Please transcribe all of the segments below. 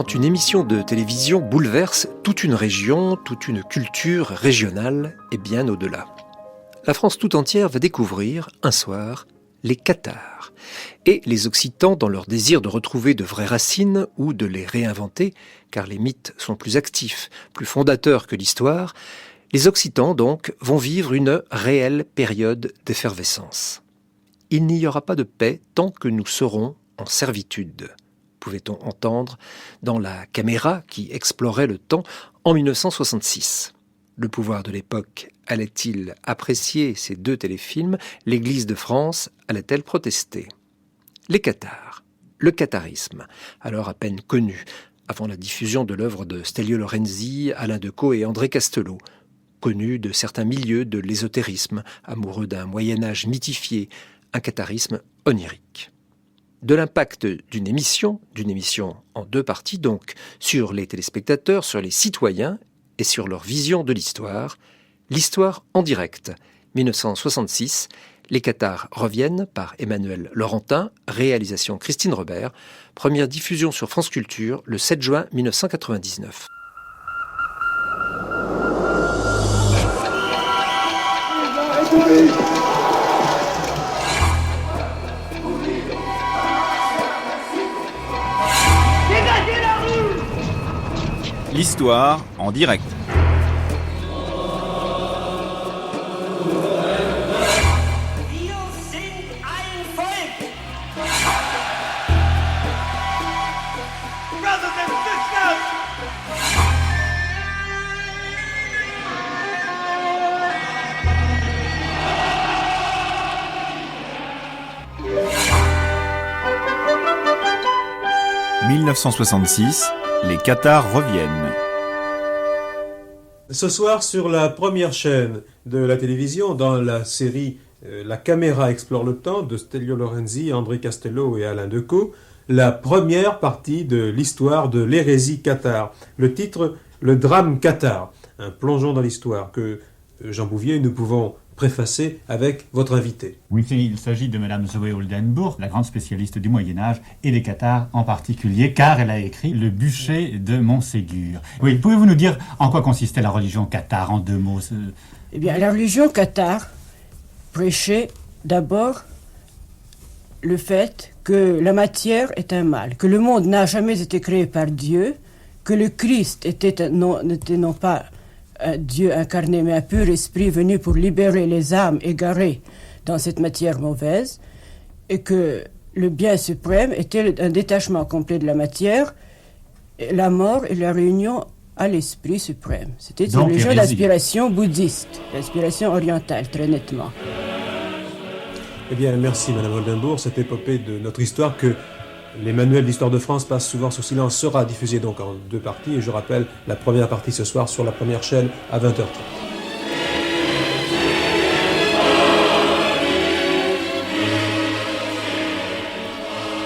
quand une émission de télévision bouleverse toute une région, toute une culture régionale et bien au-delà. La France tout entière va découvrir, un soir, les Cathares. Et les Occitans, dans leur désir de retrouver de vraies racines ou de les réinventer, car les mythes sont plus actifs, plus fondateurs que l'histoire, les Occitans, donc, vont vivre une réelle période d'effervescence. Il n'y aura pas de paix tant que nous serons en servitude, pouvait-on entendre dans La Caméra qui explorait le temps en 1966. Le pouvoir de l'époque allait-il apprécier ces deux téléfilms? L'Église de France allait-elle protester? Les Cathares, le catharisme, alors à peine connu, avant la diffusion de l'œuvre de Stelio Lorenzi, Alain Decaux et André Castelot, connu de certains milieux de l'ésotérisme, amoureux d'un Moyen-Âge mythifié, un catharisme onirique. De l'impact d'une émission en deux parties donc, sur les téléspectateurs, sur les citoyens et sur leur vision de l'histoire en direct. 1966, Les Cathares reviennent par Emmanuel Laurentin, réalisation Christine Robert, première diffusion sur France Culture le 7 juin 1999. L'histoire en direct. « 1966, les Cathares reviennent. » Ce soir, sur la première chaîne de la télévision, dans la série La Caméra explore le temps de Stelio Lorenzi, André Castelot et Alain Decaux, la première partie de l'histoire de l'hérésie cathare. Le titre, Le drame cathare, un plongeon dans l'histoire que Jean Bouvier, nous pouvons préfacer avec votre invité. Oui, il s'agit de Madame Zoé Oldenburg, la grande spécialiste du Moyen-Âge et des Cathares en particulier, car elle a écrit Le bûcher de Montségur. Oui, pouvez-vous nous dire en quoi consistait la religion cathare en deux mots? Eh bien, la religion cathare prêchait d'abord le fait que la matière est un mal, que le monde n'a jamais été créé par Dieu, que le Christ n'était non pas Dieu incarné, mais un pur esprit venu pour libérer les âmes égarées dans cette matière mauvaise, et que le bien suprême était un détachement complet de la matière, et la mort et la réunion à l'esprit suprême. C'était une religion d'inspiration bouddhiste, d'inspiration orientale, très nettement. Eh bien, merci Madame Oldenburg. Cette épopée de notre histoire que les manuels d'histoire de France passent souvent sous silence sera diffusée donc en deux parties. Et je rappelle la première partie ce soir sur la première chaîne à 20h30.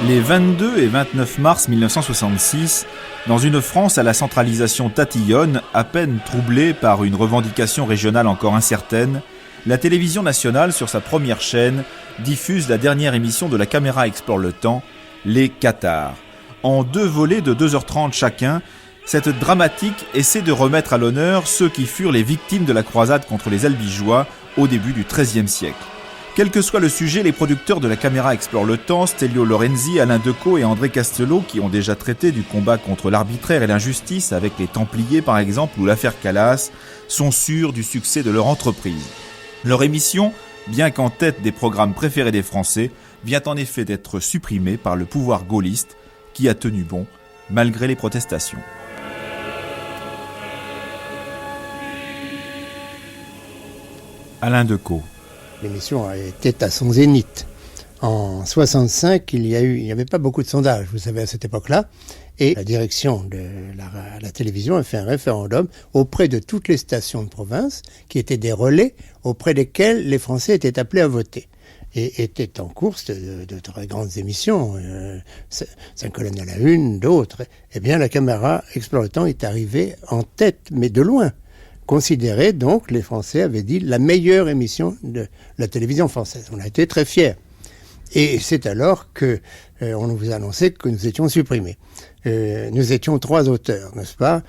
Les 22 et 29 mars 1966, dans une France à la centralisation tatillonne, à peine troublée par une revendication régionale encore incertaine, la télévision nationale, sur sa première chaîne, diffuse la dernière émission de La Caméra explore le temps, Les Cathares. En deux volets de 2h30 chacun, cette dramatique essaie de remettre à l'honneur ceux qui furent les victimes de la croisade contre les Albigeois au début du XIIIe siècle. Quel que soit le sujet, les producteurs de La Caméra explore le temps, Stelio Lorenzi, Alain Decaux et André Castelot, qui ont déjà traité du combat contre l'arbitraire et l'injustice avec les Templiers par exemple ou l'affaire Calas, sont sûrs du succès de leur entreprise. Leur émission, bien qu'en tête des programmes préférés des Français, vient en effet d'être supprimée par le pouvoir gaulliste qui a tenu bon malgré les protestations. Alain Decaux. L'émission était à son zénith. En 1965, il n'y avait pas beaucoup de sondages, vous savez, à cette époque-là. Et la direction de la télévision a fait un référendum auprès de toutes les stations de province, qui étaient des relais auprès desquels les Français étaient appelés à voter. Et étaient en course de très grandes émissions, 5 colonnes à la une, d'autres. Eh bien, La Caméra explore le temps est arrivée en tête, mais de loin. Considérée, donc, les Français avaient dit, la meilleure émission de la télévision française. On a été très fiers. Et c'est alors que on nous annonçait que nous étions supprimés. Nous étions 3 auteurs, n'est-ce pas ?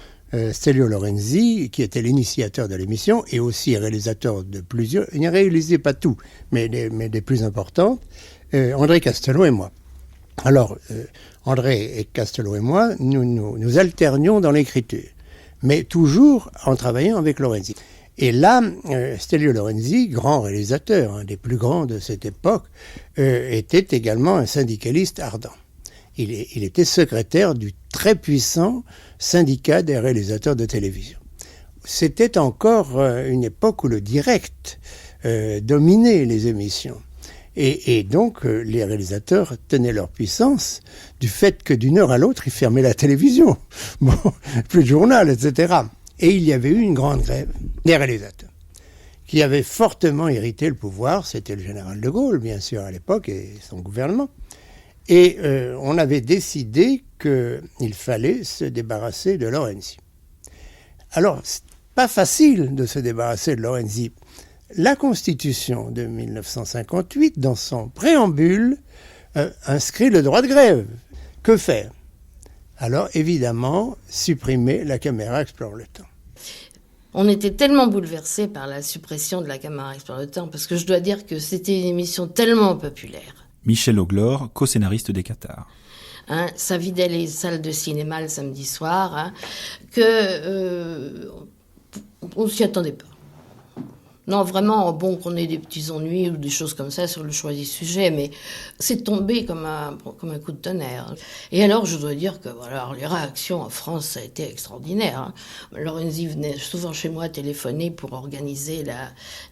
Stelio Lorenzi, qui était l'initiateur de l'émission et aussi réalisateur de plusieurs, il ne réalisait pas tout, mais des plus importantes, André Castelot et moi. Alors, André et Castelot et moi, nous alternions dans l'écriture, mais toujours en travaillant avec Lorenzi. Et là, Stelio Lorenzi, grand réalisateur, un des plus grands de cette époque, était également un syndicaliste ardent. Il était secrétaire du très puissant syndicat des réalisateurs de télévision. C'était encore une époque où le direct dominait les émissions. Et donc, les réalisateurs tenaient leur puissance du fait que d'une heure à l'autre, ils fermaient la télévision. Bon, plus de journal, etc. Et il y avait eu une grande grève des réalisateurs qui avait fortement irrité le pouvoir. C'était le général de Gaulle, bien sûr, à l'époque, et son gouvernement. Et on avait décidé qu'il fallait se débarrasser de Lorenzi. Alors, c'est pas facile de se débarrasser de Lorenzi. La Constitution de 1958, dans son préambule, inscrit le droit de grève. Que faire ? Alors, évidemment, supprimer la caméra explore le temps. On était tellement bouleversés par la suppression de la caméra explore le temps, parce que je dois dire que c'était une émission tellement populaire. Michel Auglore, co-scénariste des Cathares. Ça vidait les salles de cinéma le samedi soir, on ne s'y attendait pas. Non, vraiment, bon, qu'on ait des petits ennuis ou des choses comme ça sur le choix du sujet, mais c'est tombé comme un coup de tonnerre. Et alors, je dois dire que voilà, les réactions en France, ça a été extraordinaire. Lorenzi venait souvent chez moi téléphoner pour organiser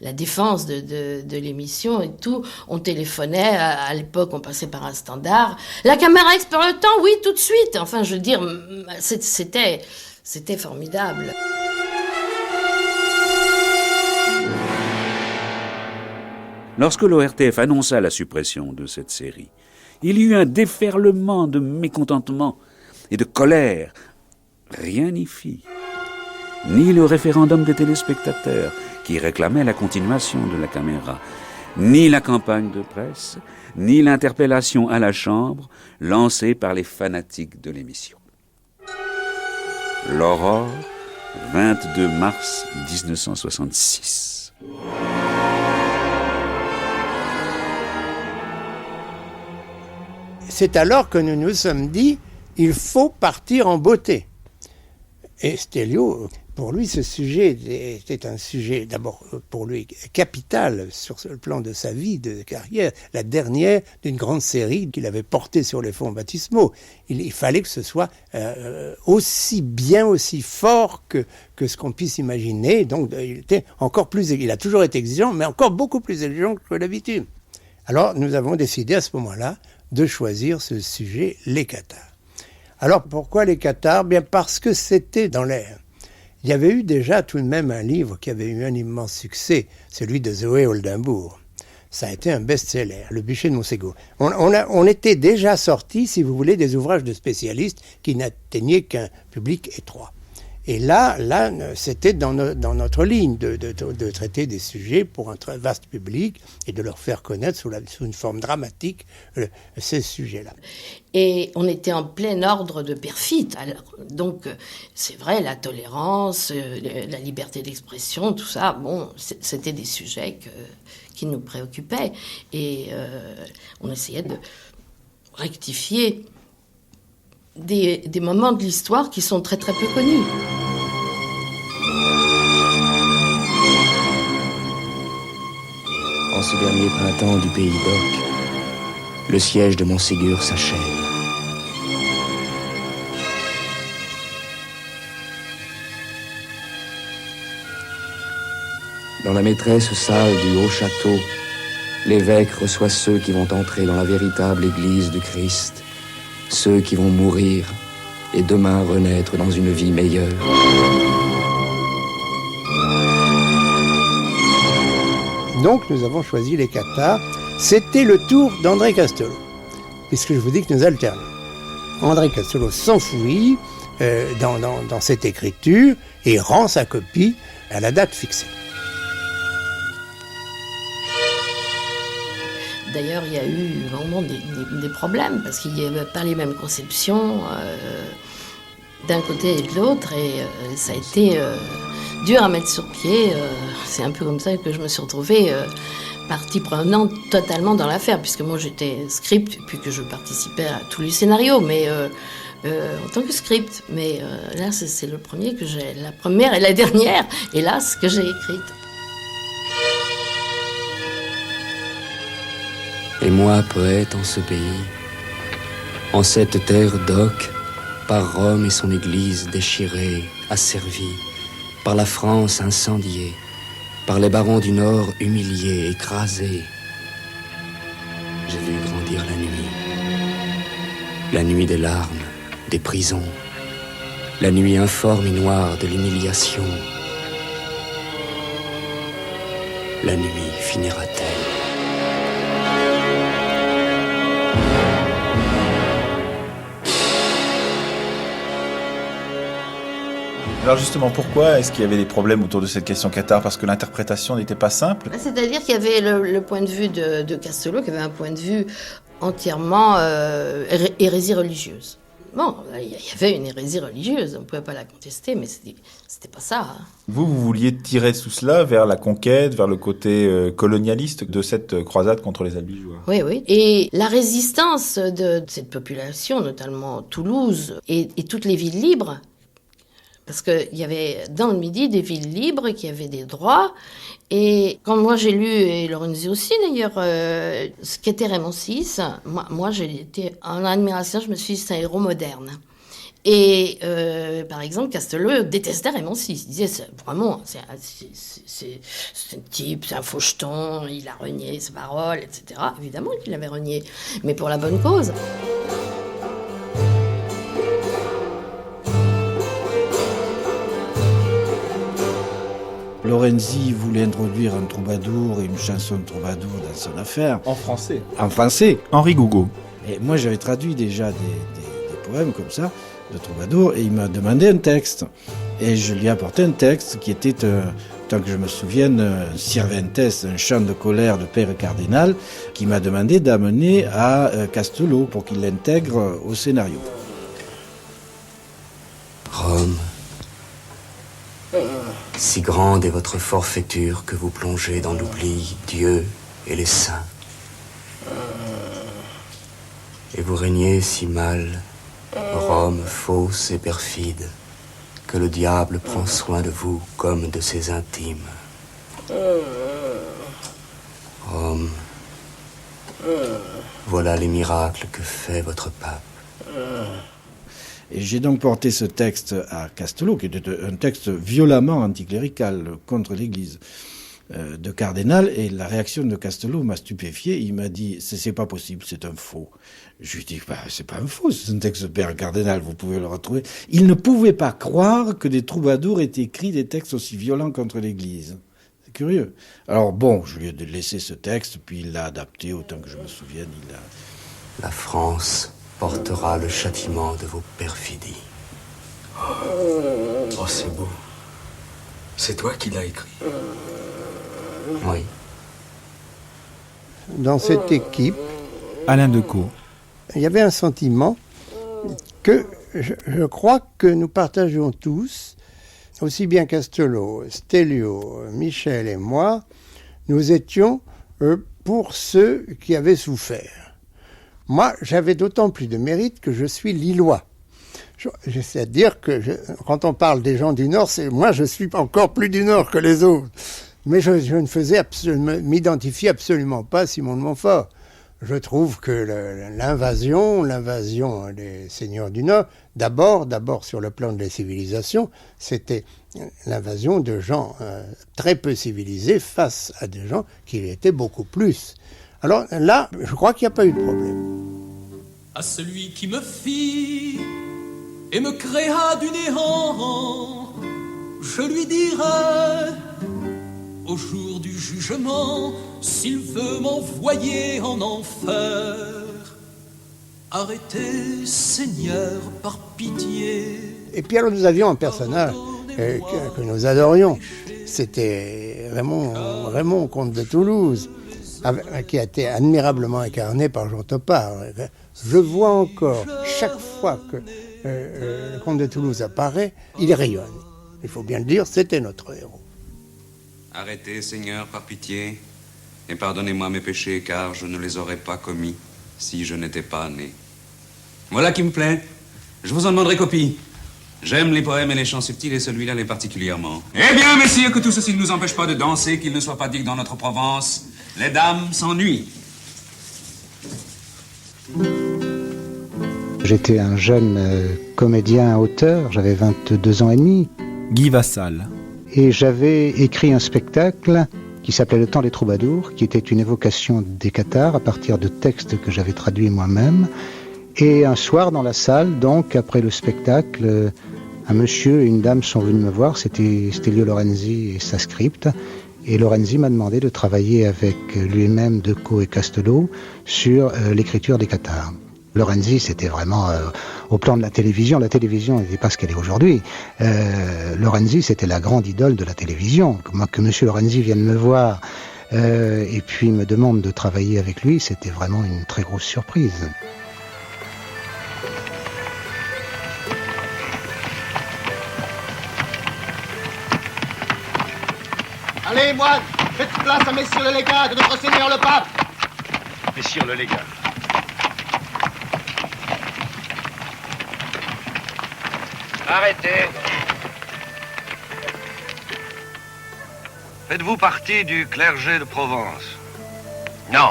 la défense de l'émission et tout. On téléphonait, à l'époque, on passait par un standard. La caméra explore le temps, oui, tout de suite. Enfin, je veux dire, c'était formidable. Lorsque l'ORTF annonça la suppression de cette série, il y eut un déferlement de mécontentement et de colère. Rien n'y fit. Ni le référendum des téléspectateurs, qui réclamait la continuation de la caméra, ni la campagne de presse, ni l'interpellation à la Chambre lancée par les fanatiques de l'émission. L'Aurore, 22 mars 1966. C'est alors que nous nous sommes dit, il faut partir en beauté. Et Stelio, pour lui, ce sujet était un sujet, d'abord pour lui, capital sur le plan de sa vie, de carrière, la dernière d'une grande série qu'il avait portée sur les fonds baptismaux. Il fallait que ce soit aussi bien, aussi fort que ce qu'on puisse imaginer. Donc il a toujours été exigeant, mais encore beaucoup plus exigeant que d'habitude. Alors nous avons décidé à ce moment-là de choisir ce sujet, les Cathares. Alors pourquoi les Cathares ? Bien parce que c'était dans l'air. Il y avait eu déjà tout de même un livre qui avait eu un immense succès, celui de Zoé Oldenbourg. Ça a été un best-seller, Le bûcher de Montségur. On était déjà sortis, si vous voulez, des ouvrages de spécialistes qui n'atteignaient qu'un public étroit. Et là, c'était dans notre ligne de traiter des sujets pour un très vaste public et de leur faire connaître sous une forme dramatique ces sujets-là. Et on était en plein ordre de perfit. Alors, donc, c'est vrai, la tolérance, la liberté d'expression, tout ça, bon, c'était des sujets qui nous préoccupaient. Et on essayait de rectifier des moments de l'histoire qui sont très très peu connus. En ce dernier printemps du pays d'Oc, le siège de Montségur s'achève. Dans la maîtresse salle du haut château, l'évêque reçoit ceux qui vont entrer dans la véritable église du Christ, ceux qui vont mourir et demain renaître dans une vie meilleure. Donc nous avons choisi les Cathares. C'était le tour d'André Castelot, puisque je vous dis que nous alternons. André Castelot s'enfouit dans cette écriture et rend sa copie à la date fixée. D'ailleurs, il y a eu vraiment des problèmes, parce qu'il n'y avait pas les mêmes conceptions d'un côté et de l'autre, et ça a été dur à mettre sur pied. C'est un peu comme ça que je me suis retrouvée partie prenante totalement dans l'affaire, puisque moi j'étais script, puis que je participais à tous les scénarios, mais en tant que script. Mais là, c'est le premier que j'ai, la première et la dernière, hélas, que j'ai écrite. Et moi, poète en ce pays, en cette terre d'oc, par Rome et son église déchirée, asservie, par la France incendiée, par les barons du Nord humiliés, écrasés, j'ai vu grandir la nuit des larmes, des prisons, la nuit informe et noire de l'humiliation. La nuit finira-t-elle? Alors justement, pourquoi est-ce qu'il y avait des problèmes autour de cette question cathare? Parce que l'interprétation n'était pas simple? C'est-à-dire qu'il y avait le point de vue de Castelot, qui avait un point de vue entièrement hérésie religieuse. Bon, il y avait une hérésie religieuse, on ne pouvait pas la contester, mais c'était pas ça. Hein. Vous vouliez tirer tout cela vers la conquête, vers le côté colonialiste de cette croisade contre les Albigeois. Oui, oui. Et la résistance de cette population, notamment Toulouse et toutes les villes libres, parce qu'il y avait dans le Midi des villes libres qui avaient des droits. Et quand moi j'ai lu, et Lorenzi aussi d'ailleurs, ce qu'était Raymond VI, moi j'ai été en admiration, je me suis dit c'est un héros moderne. Et par exemple, Castelot détestait Raymond VI. Il disait c'est un type, c'est un faucheton, il a renié ses paroles, etc. Évidemment qu'il avait renié, mais pour la bonne cause. Lorenzi voulait introduire un troubadour et une chanson de troubadour dans son affaire. En français. En français. Henri Gougaud. Et moi, j'avais traduit déjà des poèmes comme ça, de troubadour, et il m'a demandé un texte. Et je lui ai apporté un texte qui était, tant que je me souvienne, un Cervantes, un chant de colère de Père Cardinal, qui m'a demandé d'amener à Castelot pour qu'il l'intègre au scénario. Rome, si grande est votre forfaiture que vous plongez dans l'oubli Dieu et les saints. Et vous régnez si mal, Rome fausse et perfide, que le diable prend soin de vous comme de ses intimes. Rome, voilà les miracles que fait votre pape. Et j'ai donc porté ce texte à Castelot, qui était un texte violemment anticlérical contre l'Église de Cardinal, et la réaction de Castelot m'a stupéfié. Il m'a dit « c'est pas possible, c'est un faux ». Je lui ai dit « c'est pas un faux, c'est un texte de Père Cardinal, vous pouvez le retrouver ». Il ne pouvait pas croire que des troubadours aient écrit des textes aussi violents contre l'Église. C'est curieux. Alors bon, je lui ai laissé ce texte, puis il l'a adapté autant que je me souvienne. La France portera le châtiment de vos perfidies. Oh, c'est beau. C'est toi qui l'as écrit. Oui. Dans cette équipe, Alain Decaux. il y avait un sentiment que je crois que nous partageons tous, aussi bien Castelot, Stelio, Michel et moi, nous étions pour ceux qui avaient souffert. Moi, j'avais d'autant plus de mérite que je suis lillois. J'essaie de dire que quand on parle des gens du Nord, moi je suis encore plus du Nord que les autres. Mais je ne m'identifie absolument pas à Simon de Montfort. Je trouve que l'invasion des seigneurs du Nord, d'abord sur le plan de la civilisation, c'était l'invasion de gens très peu civilisés face à des gens qui l'étaient beaucoup plus. Alors là, je crois qu'il n'y a pas eu de problème. À celui qui me fit et me créa du néant, je lui dirai au jour du jugement, s'il veut m'envoyer en enfer, arrêtez, Seigneur, par pitié. Et puis alors nous avions un personnage que nous adorions. C'était Raymond, comte de Toulouse. qui a été admirablement incarné par Jean Topard. Je vois encore, chaque fois que le comte de Toulouse apparaît, il rayonne. Il faut bien le dire, c'était notre héros. Arrêtez, Seigneur, par pitié, et pardonnez-moi mes péchés, car je ne les aurais pas commis si je n'étais pas né. Voilà qui me plaît. Je vous en demanderai copie. J'aime les poèmes et les chants subtils, et celui-là l'est particulièrement. Eh bien, messieurs, que tout ceci ne nous empêche pas de danser, qu'il ne soit pas dit que dans notre Provence, les dames s'ennuient. J'étais un jeune comédien-auteur, j'avais 22 ans et demi. Guy Vassal. Et j'avais écrit un spectacle qui s'appelait Le Temps des Troubadours, qui était une évocation des cathares à partir de textes que j'avais traduits moi-même. Et un soir dans la salle, donc après le spectacle, un monsieur et une dame sont venus me voir, c'était Stelio Lorenzi et sa script. Et Lorenzi m'a demandé de travailler avec lui-même, Decaux et Castelot sur l'écriture des cathares. Lorenzi, c'était vraiment au plan de la télévision n'était pas ce qu'elle est aujourd'hui. Lorenzi, c'était la grande idole de la télévision. Que monsieur Lorenzi vienne me voir et puis me demande de travailler avec lui, c'était vraiment une très grosse surprise. Allez, moine, faites place à messieurs le légat de notre Seigneur le Pape. Messieurs le légat. Arrêtez. Faites-vous partie du clergé de Provence? Non.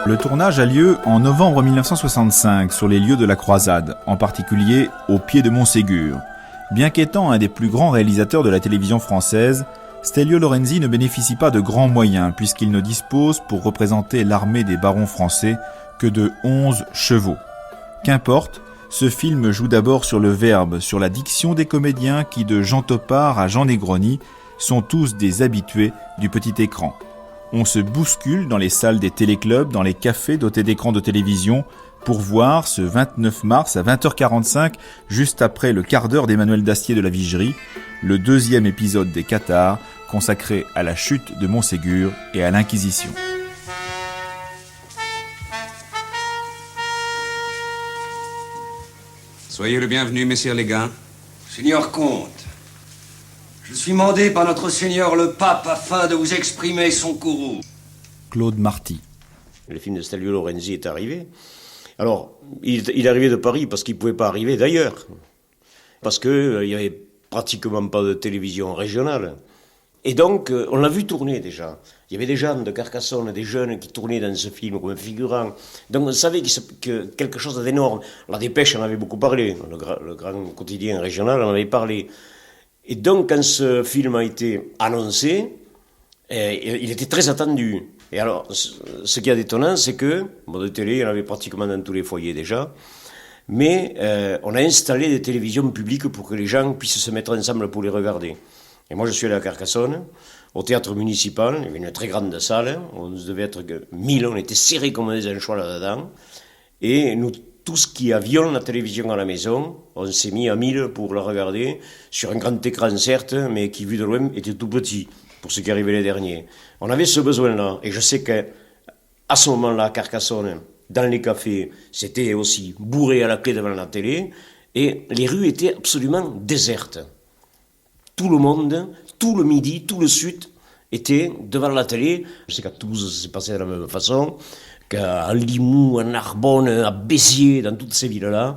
Le tournage a lieu en novembre 1965 sur les lieux de la croisade, en particulier au pied de Montségur. Bien qu'étant un des plus grands réalisateurs de la télévision française, Stelio Lorenzi ne bénéficie pas de grands moyens puisqu'il ne dispose pour représenter l'armée des barons français que de 11 chevaux. Qu'importe, ce film joue d'abord sur le verbe, sur la diction des comédiens qui, de Jean Topard à Jean Negroni, sont tous des habitués du petit écran. On se bouscule dans les salles des téléclubs, dans les cafés dotés d'écrans de télévision, pour voir ce 29 mars à 20h45, juste après le quart d'heure d'Emmanuel Dastier de la Vigerie, le deuxième épisode des Cathares, consacré à la chute de Montségur et à l'Inquisition. Soyez le bienvenu, messieurs les gars. Seigneur comte, je suis mandé par notre Seigneur le Pape afin de vous exprimer son courroux. Claude Marty. Le film de Stelio Lorenzi est arrivé. Alors, il est arrivé de Paris parce qu'il ne pouvait pas arriver d'ailleurs. Parce qu'il n'y avait pratiquement pas de télévision régionale. Et donc, on l'a vu tourner déjà. Il y avait des gens de Carcassonne, des jeunes qui tournaient dans ce film comme figurants. Donc on savait que quelque chose d'énorme. La Dépêche en avait beaucoup parlé. Le grand quotidien régional en avait parlé. Et donc, quand ce film a été annoncé, il était très attendu. Et alors, ce qui est étonnant, c'est que, de télé, il y en avait pratiquement dans tous les foyers déjà, mais on a installé des télévisions publiques pour que les gens puissent se mettre ensemble pour les regarder. Et moi, je suis allé à Carcassonne, au théâtre municipal, il y avait une très grande salle, on devait être 1000, on était serrés comme des anchois là-dedans, et nous, tous qui avions la télévision à la maison, on s'est mis à 1000 pour la regarder, sur un grand écran certes, mais qui, vu de loin, était tout petit, pour ceux qui arrivaient les derniers. On avait ce besoin-là, et je sais qu'à ce moment-là, à Carcassonne, dans les cafés, c'était aussi bourré à la clé devant la télé, et les rues étaient absolument désertes. Tout le monde, tout le midi, tout le sud était devant la télé. Je sais qu'à Toulouse, ça s'est passé de la même façon, qu'à Limoux, à Narbonne, à Béziers, dans toutes ces villes-là,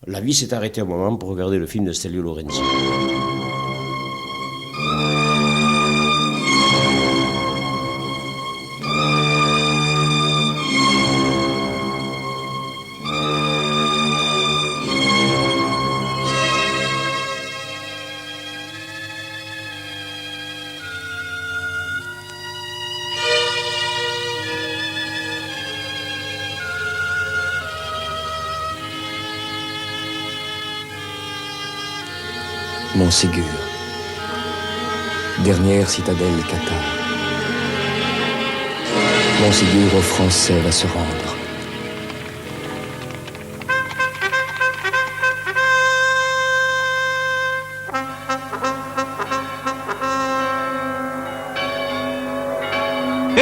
la vie s'est arrêtée un moment pour regarder le film de Stelio Lorenzi. Montségur, dernière citadelle cathare. Montségur aux Français va se rendre.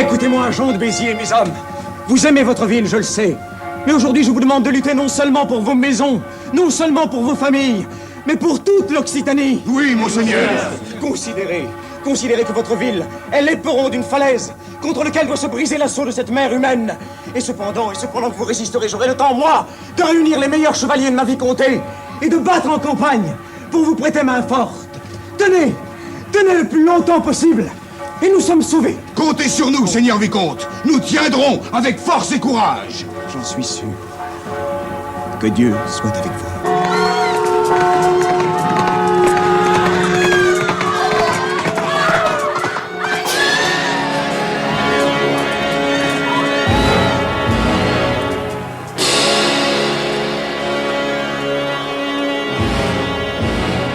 Écoutez-moi, Jean de Béziers, mes hommes. Vous aimez votre ville, je le sais. Mais aujourd'hui, je vous demande de lutter non seulement pour vos maisons, non seulement pour vos familles, mais pour toute l'Occitanie. Oui, monseigneur. Considérez que votre ville est l'éperon d'une falaise contre lequel doit se briser l'assaut de cette mer humaine. Et cependant que vous résisterez, j'aurai le temps, moi, de réunir les meilleurs chevaliers de ma vicomté et de battre en campagne pour vous prêter main forte. Tenez le plus longtemps possible, et nous sommes sauvés. Comptez sur nous, seigneur vicomte. Nous tiendrons avec force et courage. J'en suis sûr. Que Dieu soit avec vous.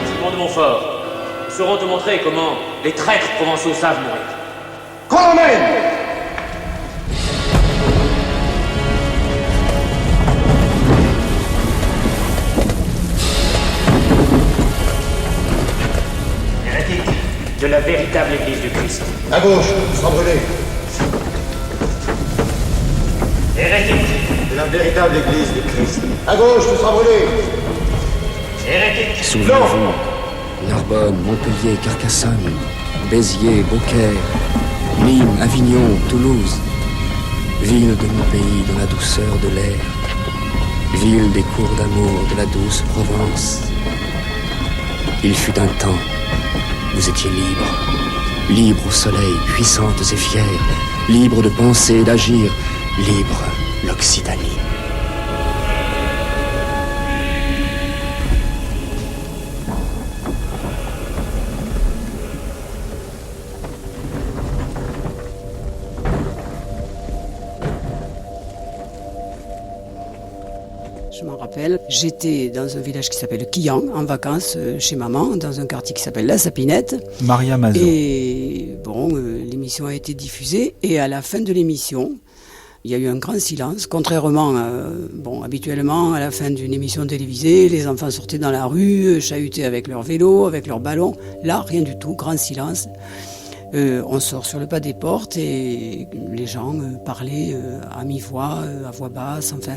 Simon de Montfort, nous saurons te montrer comment les traîtres provençaux savent mourir. Qu'on l'emmène! De la véritable Église du Christ. À gauche, sans brûler. Hérétique. De la véritable Église du Christ. À gauche, tout sera brûlé. Hérétique. Souvenez-vous, Narbonne, Montpellier, Carcassonne, Béziers, Beaucaire, Nîmes, Avignon, Toulouse, ville de mon pays dans la douceur de l'air, ville des cours d'amour de la douce Provence. Il fut un temps, vous étiez libres au soleil, puissantes et fières, libres de penser et d'agir, libre l'Occitanie. Je m'en rappelle, j'étais dans un village qui s'appelle Quillan, en vacances chez maman, dans un quartier qui s'appelle La Sapinette. Maria Mazot. Et bon, l'émission a été diffusée, et à la fin de l'émission, il y a eu un grand silence, contrairement, habituellement, à la fin d'une émission télévisée, les enfants sortaient dans la rue, chahutaient avec leur vélo, avec leur ballon. Là, rien du tout, grand silence. On sort sur le pas des portes et les gens parlaient à mi-voix, à voix basse, enfin.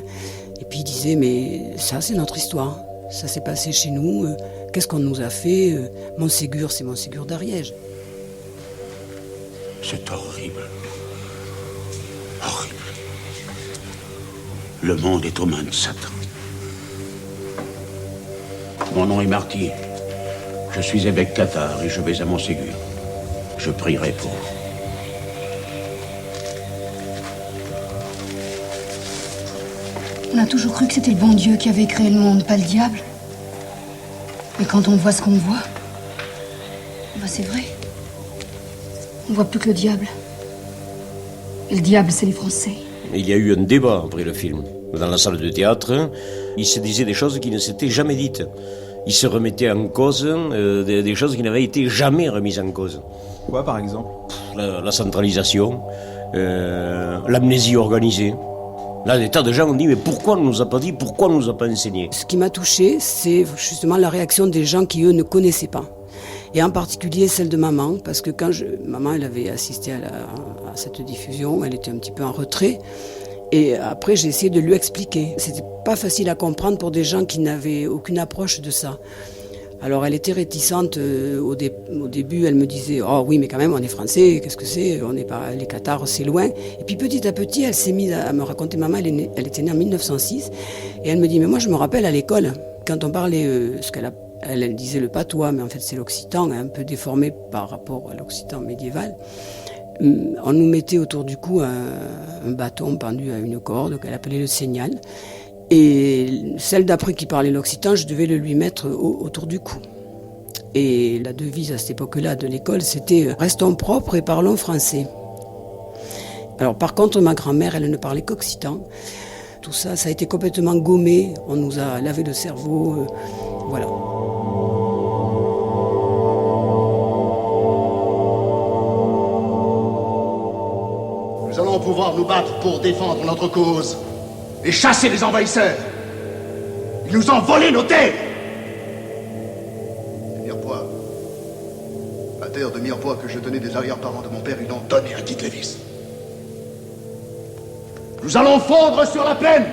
Et puis ils disaient, mais ça c'est notre histoire, ça s'est passé chez nous, qu'est-ce qu'on nous a fait, Montségur, c'est Montségur d'Ariège. C'est horrible. Horrible. Le monde est aux mains de Satan. Mon nom est Marty. Je suis évêque cathare et je vais à Montségur. Je prierai pour vous. On a toujours cru que c'était le bon Dieu qui avait créé le monde, pas le diable. Mais quand on voit ce qu'on voit, c'est vrai. On voit plus que le diable. Et le diable, c'est les Français. Il y a eu un débat après le film. Dans la salle de théâtre, il se disait des choses qui ne s'étaient jamais dites. Il se remettait en cause des choses qui n'avaient été jamais remises en cause. Quoi, par exemple ? La centralisation, l'amnésie organisée. Là, des tas de gens ont dit, mais pourquoi on ne nous a pas dit, pourquoi on ne nous a pas enseigné ? Ce qui m'a touchée, c'est justement la réaction des gens qui, eux, ne connaissaient pas. Et en particulier celle de maman, parce que maman, elle avait assisté à cette diffusion, elle était un petit peu en retrait. Et après, j'ai essayé de lui expliquer. C'était pas facile à comprendre pour des gens qui n'avaient aucune approche de ça. Alors elle était réticente au début, elle me disait « Oh oui, mais quand même, on est français, qu'est-ce que c'est ? On n'est pas les Cathares, c'est loin. » Et puis petit à petit, elle s'est mise à me raconter. Maman, elle était née en 1906, et elle me dit « Mais moi, je me rappelle à l'école, quand on parlait, elle disait le patois, mais en fait c'est l'occitan, un peu déformé par rapport à l'occitan médiéval. On nous mettait autour du cou un bâton pendu à une corde qu'elle appelait le signal. Et celle d'après qui parlait l'occitan, je devais le lui mettre autour du cou. Et la devise à cette époque-là de l'école, c'était « Restons propres et parlons français ». Alors par contre, ma grand-mère, elle ne parlait qu'occitan. Tout ça, ça a été complètement gommé. On nous a lavé le cerveau. Voilà. Nous allons pouvoir nous battre pour défendre notre cause et chasser les envahisseurs. Ils nous ont volé nos terres. Les Mirepoix. La terre de Mirepoix que je tenais des arrière-parents de mon père, ils l'ont donnée à Tite Lévis. Nous allons fondre sur la plaine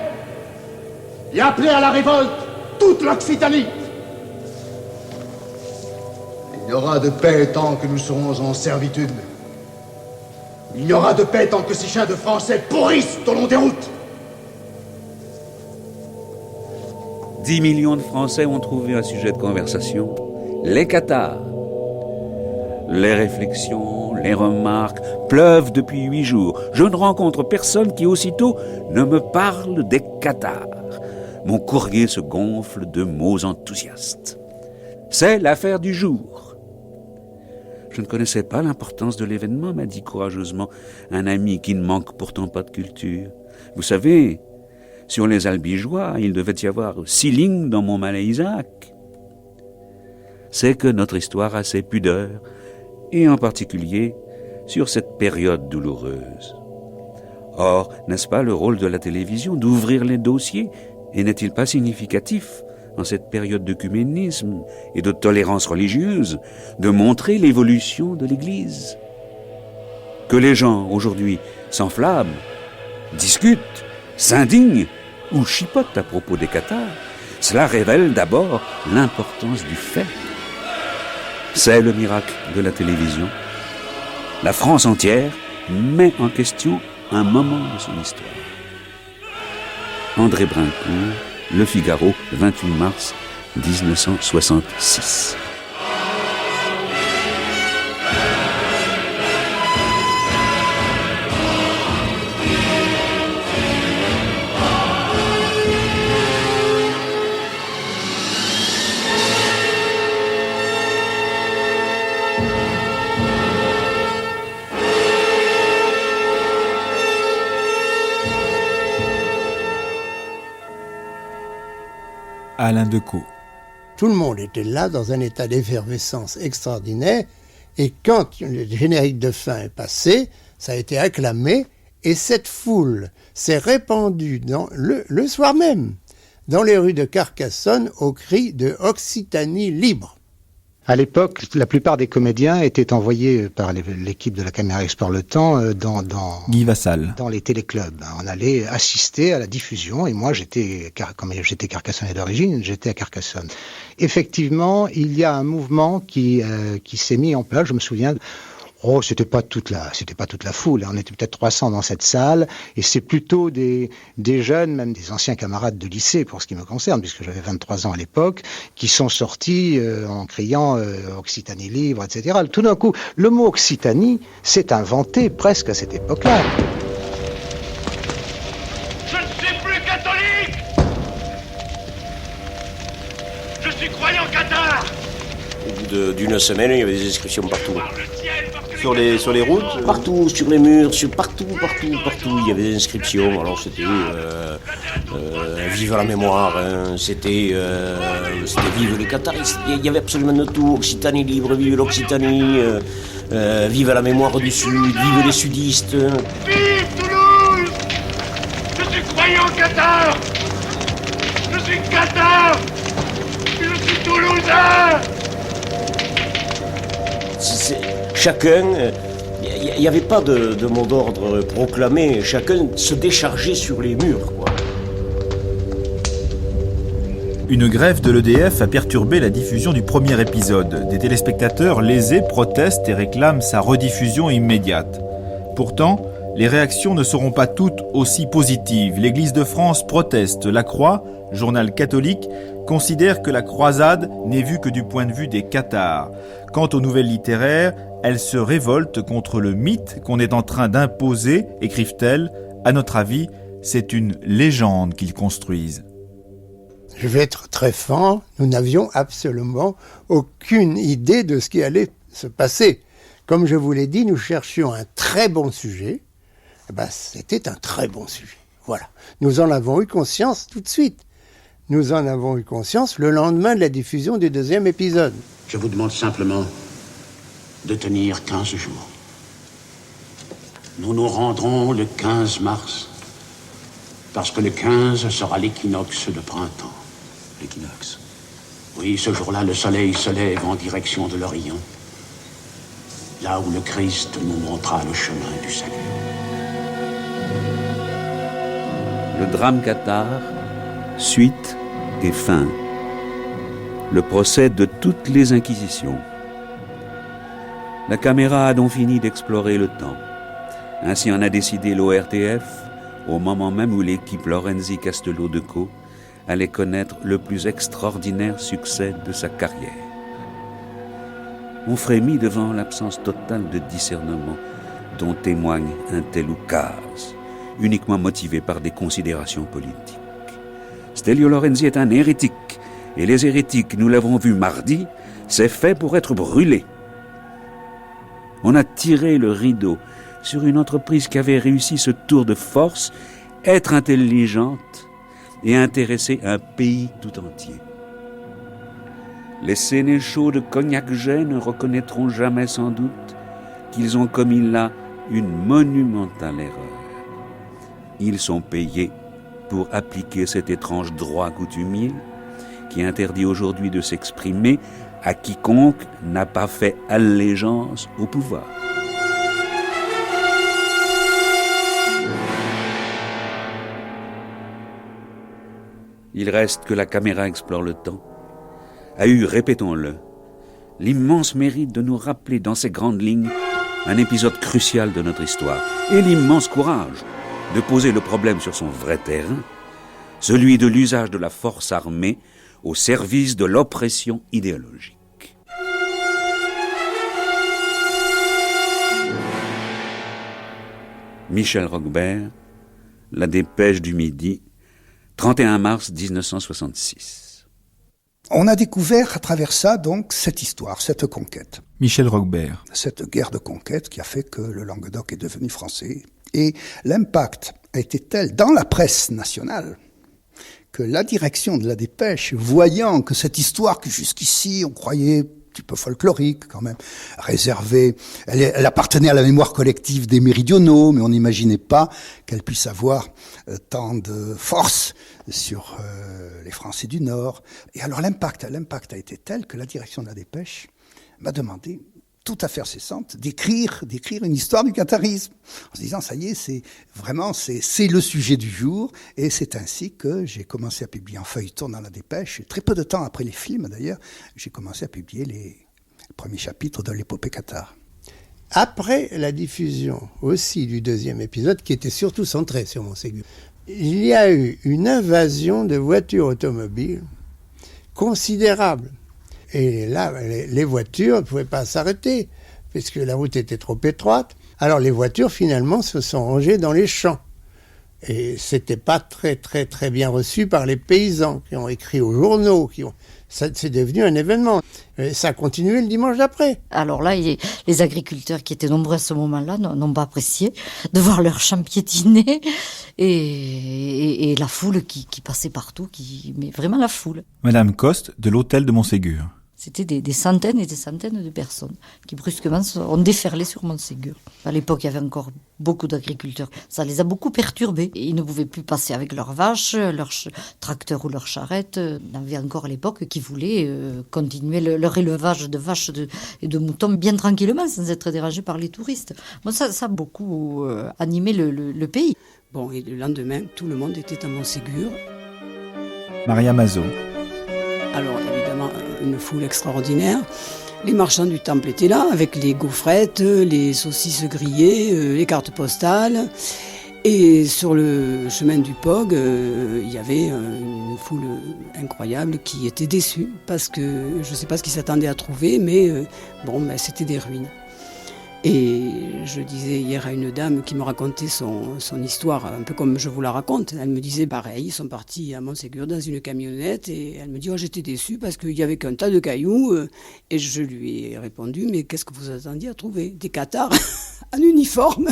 et appeler à la révolte toute l'Occitanie. Il y aura de paix tant que nous serons en servitude. Il n'y aura de paix tant que ces chiens de Français pourrissent au long des routes. 10 millions de Français ont trouvé un sujet de conversation, les cathares. Les réflexions, les remarques pleuvent depuis 8 jours. Je ne rencontre personne qui aussitôt ne me parle des cathares. Mon courrier se gonfle de mots enthousiastes. C'est l'affaire du jour. Je ne connaissais pas l'importance de l'événement, m'a dit courageusement un ami qui ne manque pourtant pas de culture. Vous savez, sur les Albigeois, il devait y avoir 6 lignes dans mon Malais-Isaac. C'est que notre histoire a ses pudeurs, et en particulier sur cette période douloureuse. Or, n'est-ce pas le rôle de la télévision d'ouvrir les dossiers, et n'est-il pas significatif, en cette période d'œcuménisme et de tolérance religieuse, de montrer l'évolution de l'Église? Que les gens, aujourd'hui, s'enflamment, discutent, s'indignent ou chipotent à propos des cathares, cela révèle d'abord l'importance du fait. C'est le miracle de la télévision. La France entière met en question un moment de son histoire. André Brincourt, Le Figaro, 28 mars 1966. Alain Decaux. Tout le monde était là dans un état d'effervescence extraordinaire et quand le générique de fin est passé, ça a été acclamé et cette foule s'est répandue le soir même dans les rues de Carcassonne au cri de « Occitanie libre ». À l'époque, la plupart des comédiens étaient envoyés par l'équipe de la Caméra Explore le Temps Guy Vassal. Dans les téléclubs. On allait assister à la diffusion et moi, comme j'étais carcassonnais d'origine, j'étais à Carcassonne. Effectivement, il y a un mouvement qui s'est mis en place. Je me souviens. C'était pas toute la foule. On était peut-être 300 dans cette salle, et c'est plutôt des jeunes, même des anciens camarades de lycée, pour ce qui me concerne, puisque j'avais 23 ans à l'époque, qui sont sortis en criant Occitanie libre, etc. Tout d'un coup, le mot Occitanie s'est inventé presque à cette époque-là. Je ne suis plus catholique. Je suis croyant cathare. Au bout d'une semaine, il y avait des inscriptions partout. Sur les routes Partout, sur les murs, partout, il y avait des inscriptions. Alors c'était vive la mémoire, hein, c'était vive les cataristes. Il y avait absolument de tout. Occitanie libre, vive l'Occitanie, vive la mémoire du Sud, vive les sudistes. Vive Toulouse. Je suis croyant cathare. Je suis cathare. Je suis toulousain. Chacun, il n'y avait pas de mot d'ordre proclamé, chacun se déchargeait sur les murs, quoi. Une grève de l'EDF a perturbé la diffusion du premier épisode. Des téléspectateurs lésés protestent et réclament sa rediffusion immédiate. Pourtant, les réactions ne seront pas toutes aussi positives. L'Église de France proteste. La Croix, journal catholique, considère que la croisade n'est vue que du point de vue des cathares. Quant aux nouvelles littéraires, elles se révoltent contre le mythe qu'on est en train d'imposer, écrivent-elles. À notre avis, c'est une légende qu'ils construisent. Je vais être très franc, nous n'avions absolument aucune idée de ce qui allait se passer. Comme je vous l'ai dit, nous cherchions un très bon sujet. C'était un très bon sujet. Voilà. Nous en avons eu conscience tout de suite. Nous en avons eu conscience le lendemain de la diffusion du deuxième épisode. Je vous demande simplement de tenir 15 jours. Nous nous rendrons le 15 mars, parce que le 15 sera l'équinoxe de printemps. L'équinoxe. Oui, ce jour-là, le soleil se lève en direction de l'Orient, là où le Christ nous montrera le chemin du salut. Le drame cathare, suite et fin. Le procès de toutes les inquisitions. La caméra a donc fini d'explorer le temps. Ainsi en a décidé l'ORTF, au moment même où l'équipe Lorenzi Castello de Co allait connaître le plus extraordinaire succès de sa carrière. On frémit devant l'absence totale de discernement dont témoigne un tel oukase, uniquement motivé par des considérations politiques. Stelio Lorenzi est un hérétique, et les hérétiques, nous l'avons vu mardi, c'est fait pour être brûlés. On a tiré le rideau sur une entreprise qui avait réussi ce tour de force, être intelligente et intéresser un pays tout entier. Les sénéchaux de Cognac-Jet ne reconnaîtront jamais sans doute qu'ils ont commis là une monumentale erreur. Ils sont payés pour appliquer cet étrange droit coutumier qui interdit aujourd'hui de s'exprimer à quiconque n'a pas fait allégeance au pouvoir. Il reste que la caméra explore le temps a eu, répétons-le, l'immense mérite de nous rappeler dans ses grandes lignes un épisode crucial de notre histoire et l'immense courage de poser le problème sur son vrai terrain, celui de l'usage de la force armée au service de l'oppression idéologique. Michel Roquebert, La Dépêche du Midi, 31 mars 1966. On a découvert à travers ça, donc, cette histoire, cette conquête. Michel Roquebert. Cette guerre de conquête qui a fait que le Languedoc est devenu français. Et l'impact a été tel dans la presse nationale que la direction de la Dépêche, voyant que cette histoire que jusqu'ici on croyait un petit peu folklorique quand même, réservée, elle appartenait à la mémoire collective des méridionaux, mais on n'imaginait pas qu'elle puisse avoir tant de force sur les Français du Nord. Et alors l'impact a été tel que la direction de la Dépêche m'a demandé, tout à fait cessante, d'écrire une histoire du catharisme. En se disant, ça y est, c'est le sujet du jour. Et c'est ainsi que j'ai commencé à publier en feuilleton dans la Dépêche. Très peu de temps après les films, d'ailleurs, j'ai commencé à publier les premiers chapitres de l'épopée cathare. Après la diffusion aussi du deuxième épisode, qui était surtout centré sur Montségur, il y a eu une invasion de voitures automobiles considérable. Et là, les voitures ne pouvaient pas s'arrêter, puisque la route était trop étroite. Alors les voitures, finalement, se sont rangées dans les champs. Et c'était pas très, très, très bien reçu par les paysans qui ont écrit aux journaux, c'est devenu un événement. Et ça a continué le dimanche d'après. Alors là, les agriculteurs qui étaient nombreux à ce moment-là n'ont pas apprécié de voir leurs champs piétinés et la foule qui passait partout, mais vraiment la foule. Madame Coste, de l'hôtel de Montségur. C'était des centaines et des centaines de personnes qui brusquement ont déferlé sur Montségur. À l'époque, il y avait encore beaucoup d'agriculteurs. Ça les a beaucoup perturbés. Ils ne pouvaient plus passer avec leurs vaches, leurs tracteurs ou leurs charrettes. Il y avait encore à l'époque qui voulaient continuer leur élevage de vaches et de moutons bien tranquillement, sans être dérangés par les touristes. Bon, ça a beaucoup animé le pays. Bon, et le lendemain, tout le monde était à Montségur. Maria Mazot. Alors, évidemment, une foule extraordinaire. Les marchands du temple étaient là, avec les gaufrettes, les saucisses grillées, les cartes postales. Et sur le chemin du Pog, il y avait une foule incroyable qui était déçue, parce que je ne sais pas ce qu'ils s'attendaient à trouver, mais c'était des ruines. Et je disais hier à une dame qui me racontait son histoire, un peu comme je vous la raconte. Elle me disait pareil, ils sont partis à Montségur dans une camionnette et elle me dit j'étais déçue parce qu'il y avait qu'un tas de cailloux. Et je lui ai répondu mais qu'est-ce que vous attendiez à trouver? Des cathares en uniforme?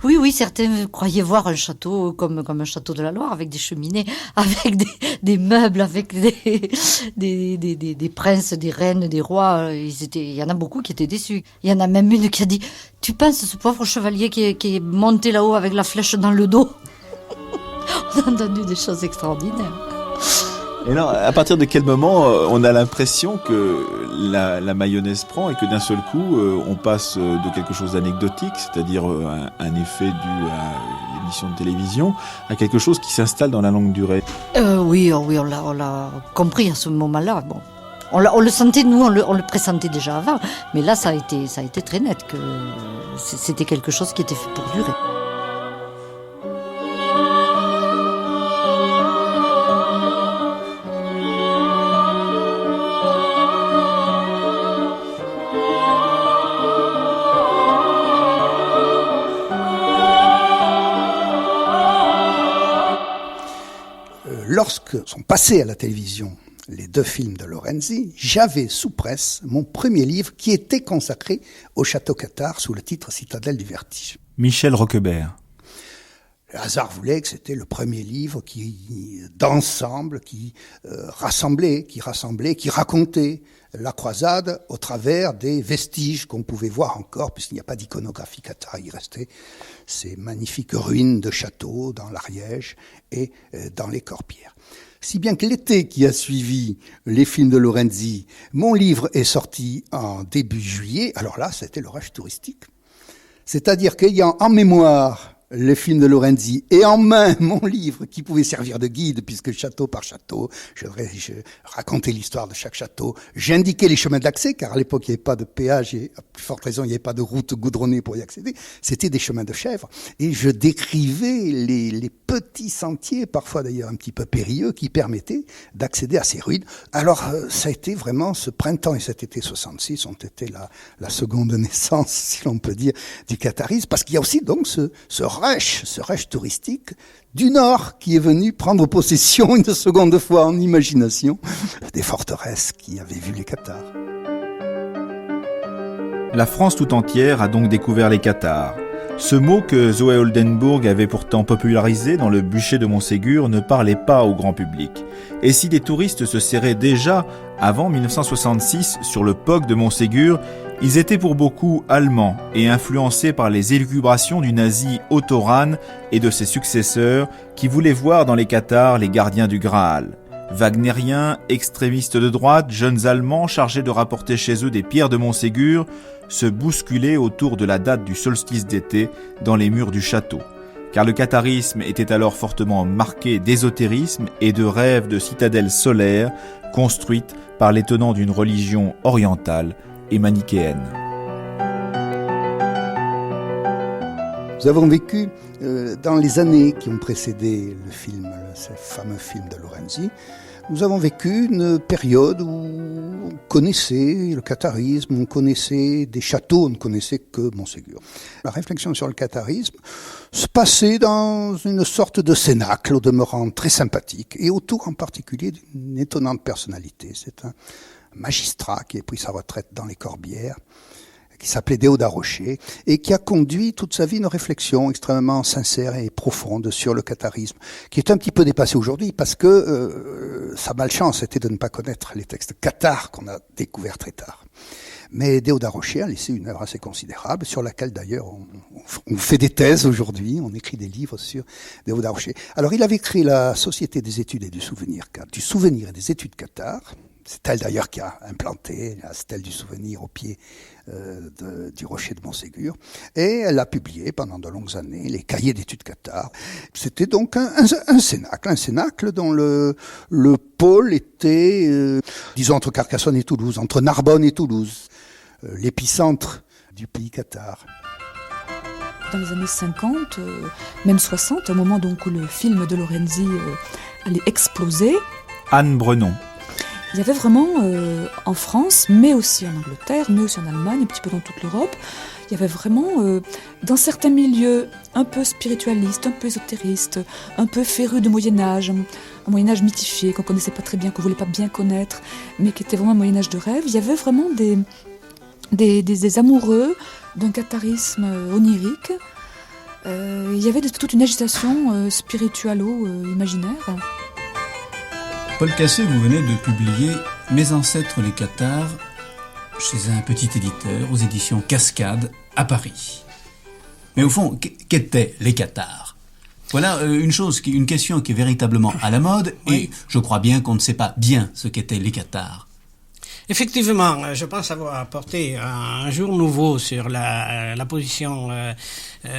Oui, certains croyaient voir un château comme un château de la Loire, avec des cheminées, avec des meubles, avec des princes, des reines, des rois. Il y en a beaucoup qui étaient déçus. Il y en a même une qui a dit « Tu penses ce pauvre chevalier qui est monté là-haut avec la flèche dans le dos ?» On a entendu des choses extraordinaires. Et alors, à partir de quel moment on a l'impression que la mayonnaise prend et que d'un seul coup, on passe de quelque chose d'anecdotique, c'est-à-dire un effet dû à l'émission de télévision, à quelque chose qui s'installe dans la longue durée? Oui, on l'a compris à ce moment-là. Bon. On le sentait, nous, on le pressentait déjà avant, mais là, ça a été très net que c'était quelque chose qui était fait pour durer. Lorsque sont passés à la télévision les 2 films de Lorenzi, j'avais sous presse mon premier livre qui était consacré au château Cathars sous le titre Citadelle du Vertige. Michel Roquebert. Le hasard voulait que c'était le premier livre d'ensemble qui rassemblait, qui racontait la croisade au travers des vestiges qu'on pouvait voir encore, puisqu'il n'y a pas d'iconographie cathare. Il restait ces magnifiques ruines de châteaux dans l'Ariège et dans les Corbières. Si bien que l'été qui a suivi les films de Lorenzi, mon livre est sorti en début juillet. Alors là, c'était le rush touristique. C'est-à-dire qu'ayant en mémoire les films de Lorenzi et en main mon livre qui pouvait servir de guide, puisque château par château, je racontais l'histoire de chaque château, j'indiquais les chemins d'accès, car à l'époque il n'y avait pas de péage et à plus forte raison il n'y avait pas de route goudronnée pour y accéder, c'était des chemins de chèvres, et je décrivais les petits sentiers, parfois d'ailleurs un petit peu périlleux, qui permettaient d'accéder à ces ruines. Alors ça a été vraiment, ce printemps et cet été 66 ont été la seconde naissance, si l'on peut dire, du catharisme, parce qu'il y a aussi donc ce rush touristique du Nord qui est venu prendre possession une seconde fois en imagination des forteresses qui avaient vu les Cathares. La France tout entière a donc découvert les Cathares. Ce mot que Zoé Oldenburg avait pourtant popularisé dans le bûcher de Montségur ne parlait pas au grand public. Et si des touristes se serraient déjà, avant 1966, sur le POC de Montségur, ils étaient pour beaucoup allemands et influencés par les élucubrations du nazi Otto Rahn et de ses successeurs qui voulaient voir dans les Cathares les gardiens du Graal. Wagnériens, extrémistes de droite, jeunes Allemands chargés de rapporter chez eux des pierres de Montségur se bousculaient autour de la date du solstice d'été dans les murs du château. Car le catharisme était alors fortement marqué d'ésotérisme et de rêves de citadelles solaires construites par les tenants d'une religion orientale et manichéenne. Nous avons vécu dans les années qui ont précédé le film, ce fameux film de Lorenzi, nous avons vécu une période où on connaissait le catharisme, on connaissait des châteaux, on ne connaissait que Montségur. La réflexion sur le catharisme se passait dans une sorte de cénacle au demeurant très sympathique et autour en particulier d'une étonnante personnalité. C'est un magistrat qui a pris sa retraite dans les Corbières, qui s'appelait Déodat Rocher, et qui a conduit toute sa vie une réflexion extrêmement sincère et profonde sur le catharisme, qui est un petit peu dépassée aujourd'hui, parce que sa malchance était de ne pas connaître les textes cathares qu'on a découverts très tard. Mais Déodat Rocher a laissé une œuvre assez considérable, sur laquelle d'ailleurs on fait des thèses aujourd'hui, on écrit des livres sur Déodat Rocher. Alors il avait créé la Société des études et du souvenir et des études cathares. C'est elle d'ailleurs qui a implanté la stèle du souvenir au pied du rocher de Montségur. Et elle a publié pendant de longues années les cahiers d'études cathares. C'était donc un cénacle dont le pôle était, disons, entre Carcassonne et Toulouse, entre Narbonne et Toulouse, l'épicentre du pays cathare. Dans les années 50, même 60, au moment donc où le film de Lorenzi allait exploser, Anne Brenon. Il y avait vraiment, en France, mais aussi en Angleterre, mais aussi en Allemagne, un petit peu dans toute l'Europe, il y avait vraiment, dans certains milieux, un peu spiritualistes, un peu ésotéristes, un peu férus de Moyen-Âge, un Moyen-Âge mythifié, qu'on ne connaissait pas très bien, qu'on ne voulait pas bien connaître, mais qui était vraiment un Moyen-Âge de rêve. Il y avait vraiment des amoureux d'un catharisme onirique. Il y avait toute une agitation spiritualo-imaginaire. Paul Cassé, vous venez de publier « Mes ancêtres les cathares » chez un petit éditeur aux éditions Cascade à Paris. Mais au fond, qu'étaient les cathares ? Voilà une question qui est véritablement à la mode, et je crois bien qu'on ne sait pas bien ce qu'étaient les cathares. Effectivement, je pense avoir apporté un jour nouveau sur la position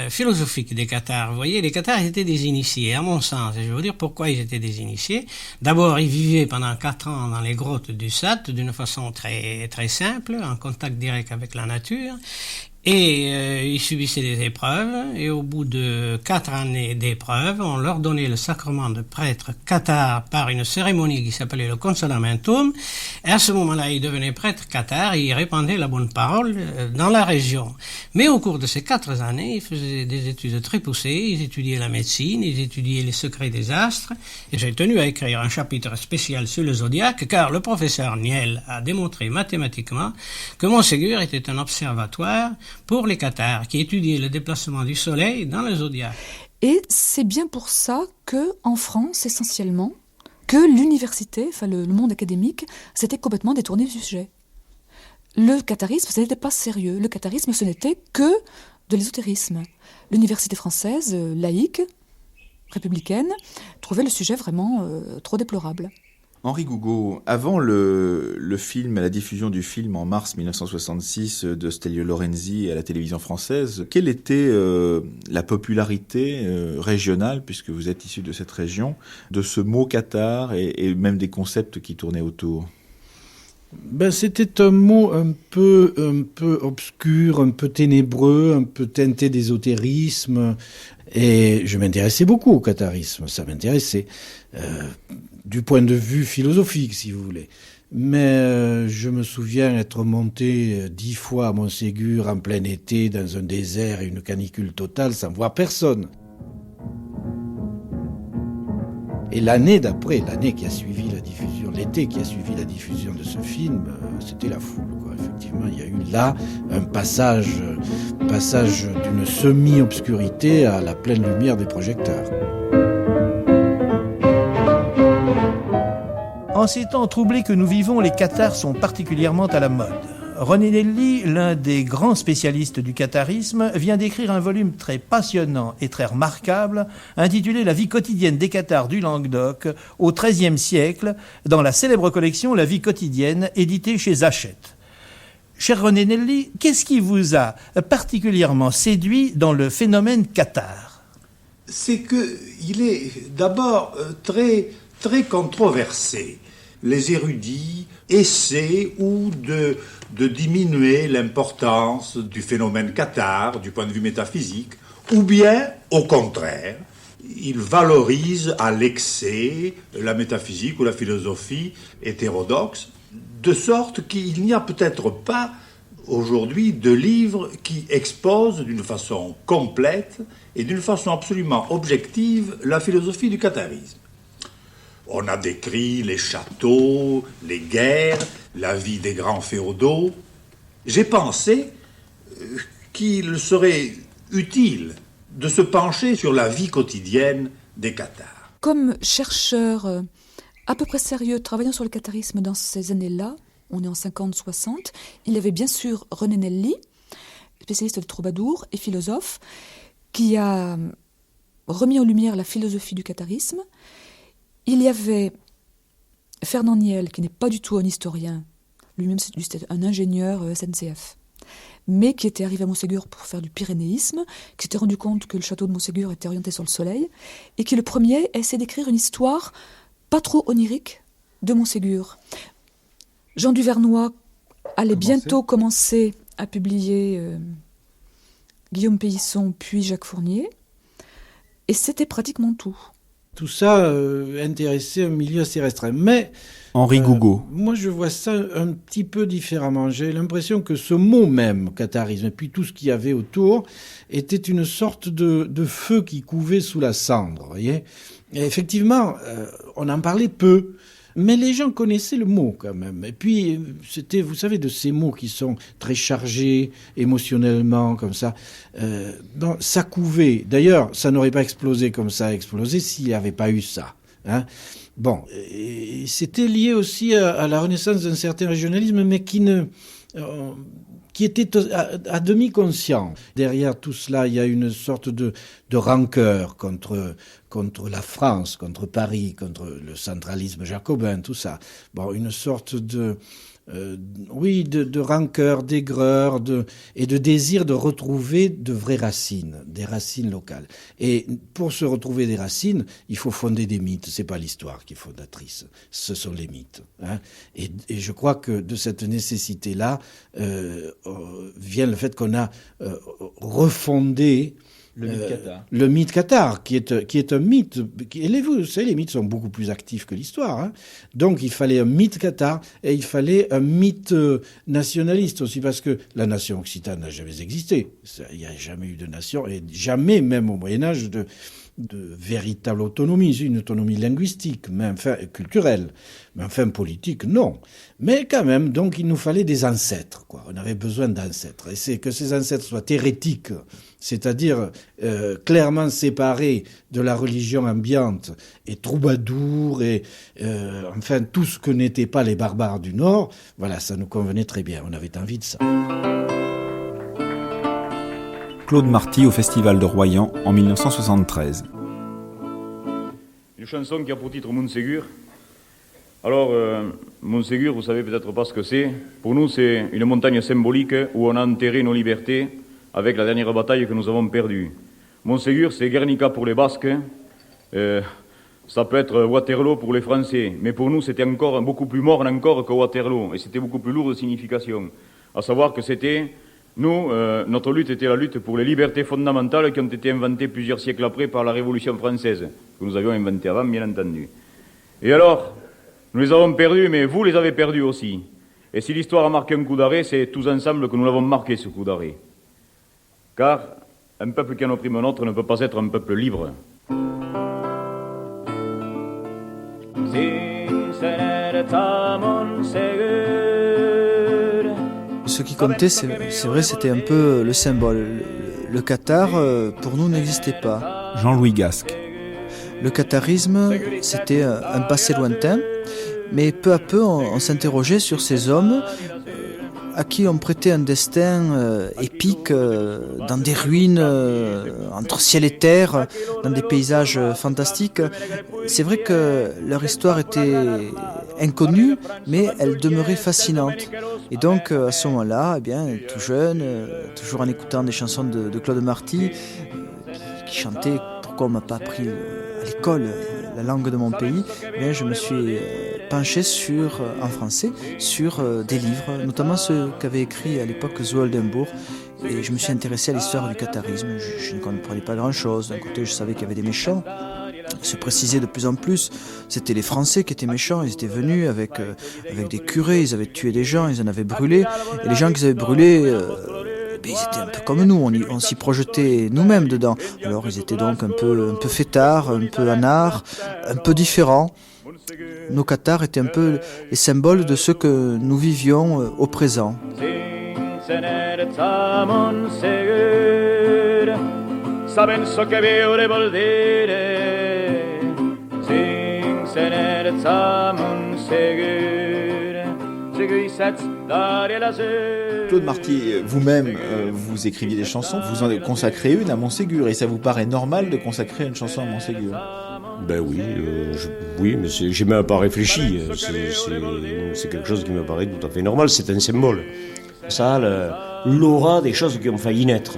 philosophique des cathares. Vous voyez, les cathares étaient des initiés, à mon sens. Et je vais vous dire pourquoi ils étaient des initiés. D'abord, ils vivaient pendant 4 ans dans les grottes du Sat d'une façon très, très simple, en contact direct avec la nature. Et ils subissaient des épreuves, et au bout de 4 années d'épreuves, on leur donnait le sacrement de prêtre cathare par une cérémonie qui s'appelait le consolamentum, et à ce moment-là, ils devenaient prêtres cathares et ils répandaient la bonne parole dans la région. Mais au cours de ces 4 années, ils faisaient des études très poussées, ils étudiaient la médecine, ils étudiaient les secrets des astres, et j'ai tenu à écrire un chapitre spécial sur le zodiaque, car le professeur Niel a démontré mathématiquement que Montségur était un observatoire pour les cathares, qui étudiaient le déplacement du soleil dans le zodiaque. Et c'est bien pour ça que, en France, essentiellement, que l'université, enfin le monde académique, s'était complètement détourné du sujet. Le catharisme, ce n'était pas sérieux. Le catharisme, ce n'était que de l'ésotérisme. L'université française, laïque, républicaine, trouvait le sujet vraiment trop déplorable. Henri Gougaud, avant le film, la diffusion du film en mars 1966 de Stelvio Lorenzi à la télévision française, quelle était la popularité régionale, puisque vous êtes issu de cette région, de ce mot cathare et même des concepts qui tournaient autour ? C'était un mot un peu obscur, un peu ténébreux, un peu teinté d'ésotérisme. Et je m'intéressais beaucoup au catharisme, ça m'intéressait. Du point de vue philosophique, si vous voulez. Mais je me souviens être monté 10 fois à Montségur en plein été, dans un désert et une canicule totale, sans voir personne. Et l'année d'après, l'année qui a suivi la diffusion, l'été qui a suivi la diffusion de ce film, c'était la foule, quoi. Effectivement, il y a eu là un passage d'une semi-obscurité à la pleine lumière des projecteurs. En ces temps troublés que nous vivons, les cathares sont particulièrement à la mode. René Nelly, l'un des grands spécialistes du catharisme, vient d'écrire un volume très passionnant et très remarquable, intitulé « La vie quotidienne des cathares du Languedoc au XIIIe siècle », dans la célèbre collection « La vie quotidienne », éditée chez Hachette. Cher René Nelly, qu'est-ce qui vous a particulièrement séduit dans le phénomène cathare ? C'est qu'il est d'abord très, très controversé. Les érudits essaient de diminuer l'importance du phénomène cathare du point de vue métaphysique, ou bien, au contraire, ils valorisent à l'excès la métaphysique ou la philosophie hétérodoxe, de sorte qu'il n'y a peut-être pas aujourd'hui de livre qui expose d'une façon complète et d'une façon absolument objective la philosophie du catharisme. On a décrit les châteaux, les guerres, la vie des grands féodaux. J'ai pensé qu'il serait utile de se pencher sur la vie quotidienne des cathares. Comme chercheur à peu près sérieux travaillant sur le catharisme dans ces années-là, on est en 50-60, il y avait bien sûr René Nelly, spécialiste de troubadour et philosophe, qui a remis en lumière la philosophie du catharisme. Il y avait Fernand Niel, qui n'est pas du tout un historien, lui-même c'était un ingénieur SNCF, mais qui était arrivé à Montségur pour faire du pyrénéisme, qui s'était rendu compte que le château de Montségur était orienté sur le soleil, et qui le premier a essayé d'écrire une histoire pas trop onirique de Montségur. Jean Duvernois allait bientôt commencer à publier Guillaume Pélisson puis Jacques Fournier, et c'était pratiquement tout. Tout ça intéressait un milieu assez restreint. Mais Henri Gougaud. Moi, je vois ça un petit peu différemment. J'ai l'impression que ce mot même, catharisme, et puis tout ce qu'il y avait autour, était une sorte de feu qui couvait sous la cendre. Voyez, et effectivement, on en parlait peu. Mais les gens connaissaient le mot quand même. Et puis, c'était, vous savez, de ces mots qui sont très chargés émotionnellement, comme ça. Ça couvait. D'ailleurs, ça n'aurait pas explosé comme ça a explosé s'il n'y avait pas eu ça. Hein. Bon, et c'était lié aussi à la renaissance d'un certain régionalisme, mais qui qui était à demi conscient. Derrière tout cela, il y a une sorte de rancœur contre la France, contre Paris, contre le centralisme jacobin, tout ça. Bon, une sorte de rancœur, d'aigreur, et de désir de retrouver de vraies racines, des racines locales. Et pour se retrouver des racines, il faut fonder des mythes. C'est pas l'histoire qui est fondatrice, ce sont les mythes. Hein. Et je crois que de cette nécessité-là vient le fait qu'on a refondé le mythe cathare, qui est un mythe. Vous savez, les mythes sont beaucoup plus actifs que l'histoire. Hein. Donc il fallait un mythe cathare et il fallait un mythe nationaliste aussi, parce que la nation occitane n'a jamais existé. Il n'y a jamais eu de nation, et jamais, même au Moyen-Âge, de véritable autonomie, une autonomie linguistique, mais enfin culturelle, mais enfin politique, non. Mais quand même, donc il nous fallait des ancêtres, quoi. On avait besoin d'ancêtres. Et c'est que ces ancêtres soient hérétiques, c'est-à-dire clairement séparés de la religion ambiante, et troubadours, et enfin tout ce que n'étaient pas les barbares du Nord, voilà, ça nous convenait très bien, on avait envie de ça. Claude Marty au Festival de Royan en 1973. Une chanson qui a pour titre Montségur. Alors, Montségur, vous savez peut-être pas ce que c'est. Pour nous, c'est une montagne symbolique où on a enterré nos libertés avec la dernière bataille que nous avons perdue. Montségur, c'est Guernica pour les Basques. Ça peut être Waterloo pour les Français. Mais pour nous, c'était encore beaucoup plus morne encore que Waterloo. Et c'était beaucoup plus lourd de signification. À savoir que c'était... Nous, notre lutte était la lutte pour les libertés fondamentales qui ont été inventées plusieurs siècles après par la Révolution française, que nous avions inventées avant, bien entendu. Et alors, nous les avons perdues, mais vous les avez perdues aussi. Et si l'histoire a marqué un coup d'arrêt, c'est tous ensemble que nous l'avons marqué, ce coup d'arrêt. Car un peuple qui en opprime un autre ne peut pas être un peuple libre. Ce qui comptait, c'est vrai, c'était un peu le symbole. Le cathare, pour nous, n'existait pas. Jean-Louis Gasque. Le catharisme, c'était un passé lointain, mais peu à peu, on s'interrogeait sur ces hommes à qui on prêtait un destin épique dans des ruines entre ciel et terre, dans des paysages fantastiques. C'est vrai que leur histoire était inconnue, mais elle demeurait fascinante. Et donc, à ce moment-là, eh bien, tout jeune, toujours en écoutant des chansons de Claude Marty, qui chantait « Pourquoi on m'a pas appris à l'école la langue de mon pays », eh bien, je me suis penché en français sur des livres, notamment ceux qu'avait écrit à l'époque Zoe Oldenbourg. Et je me suis intéressé à l'histoire du catharisme. Je ne comprenais pas grand-chose. D'un côté, je savais qu'il y avait des méchants. Il se précisait de plus en plus, c'était les Français qui étaient méchants. Ils étaient venus avec des curés, ils avaient tué des gens, ils en avaient brûlé. Et les gens qu'ils avaient brûlés, ils étaient un peu comme nous, on s'y projetait nous-mêmes dedans. Alors ils étaient donc un peu fêtards, un peu anards, un peu différents. Nos cathares étaient un peu les symboles de ce que nous vivions au présent. Claude Marty, vous-même, vous écriviez des chansons, vous en consacrez une à Montségur, et ça vous paraît normal de consacrer une chanson à Montségur ? Ben oui, oui, mais j'ai même pas réfléchi. C'est quelque chose qui me paraît tout à fait normal. C'est un symbole. Ça a l'aura des choses qui ont failli naître.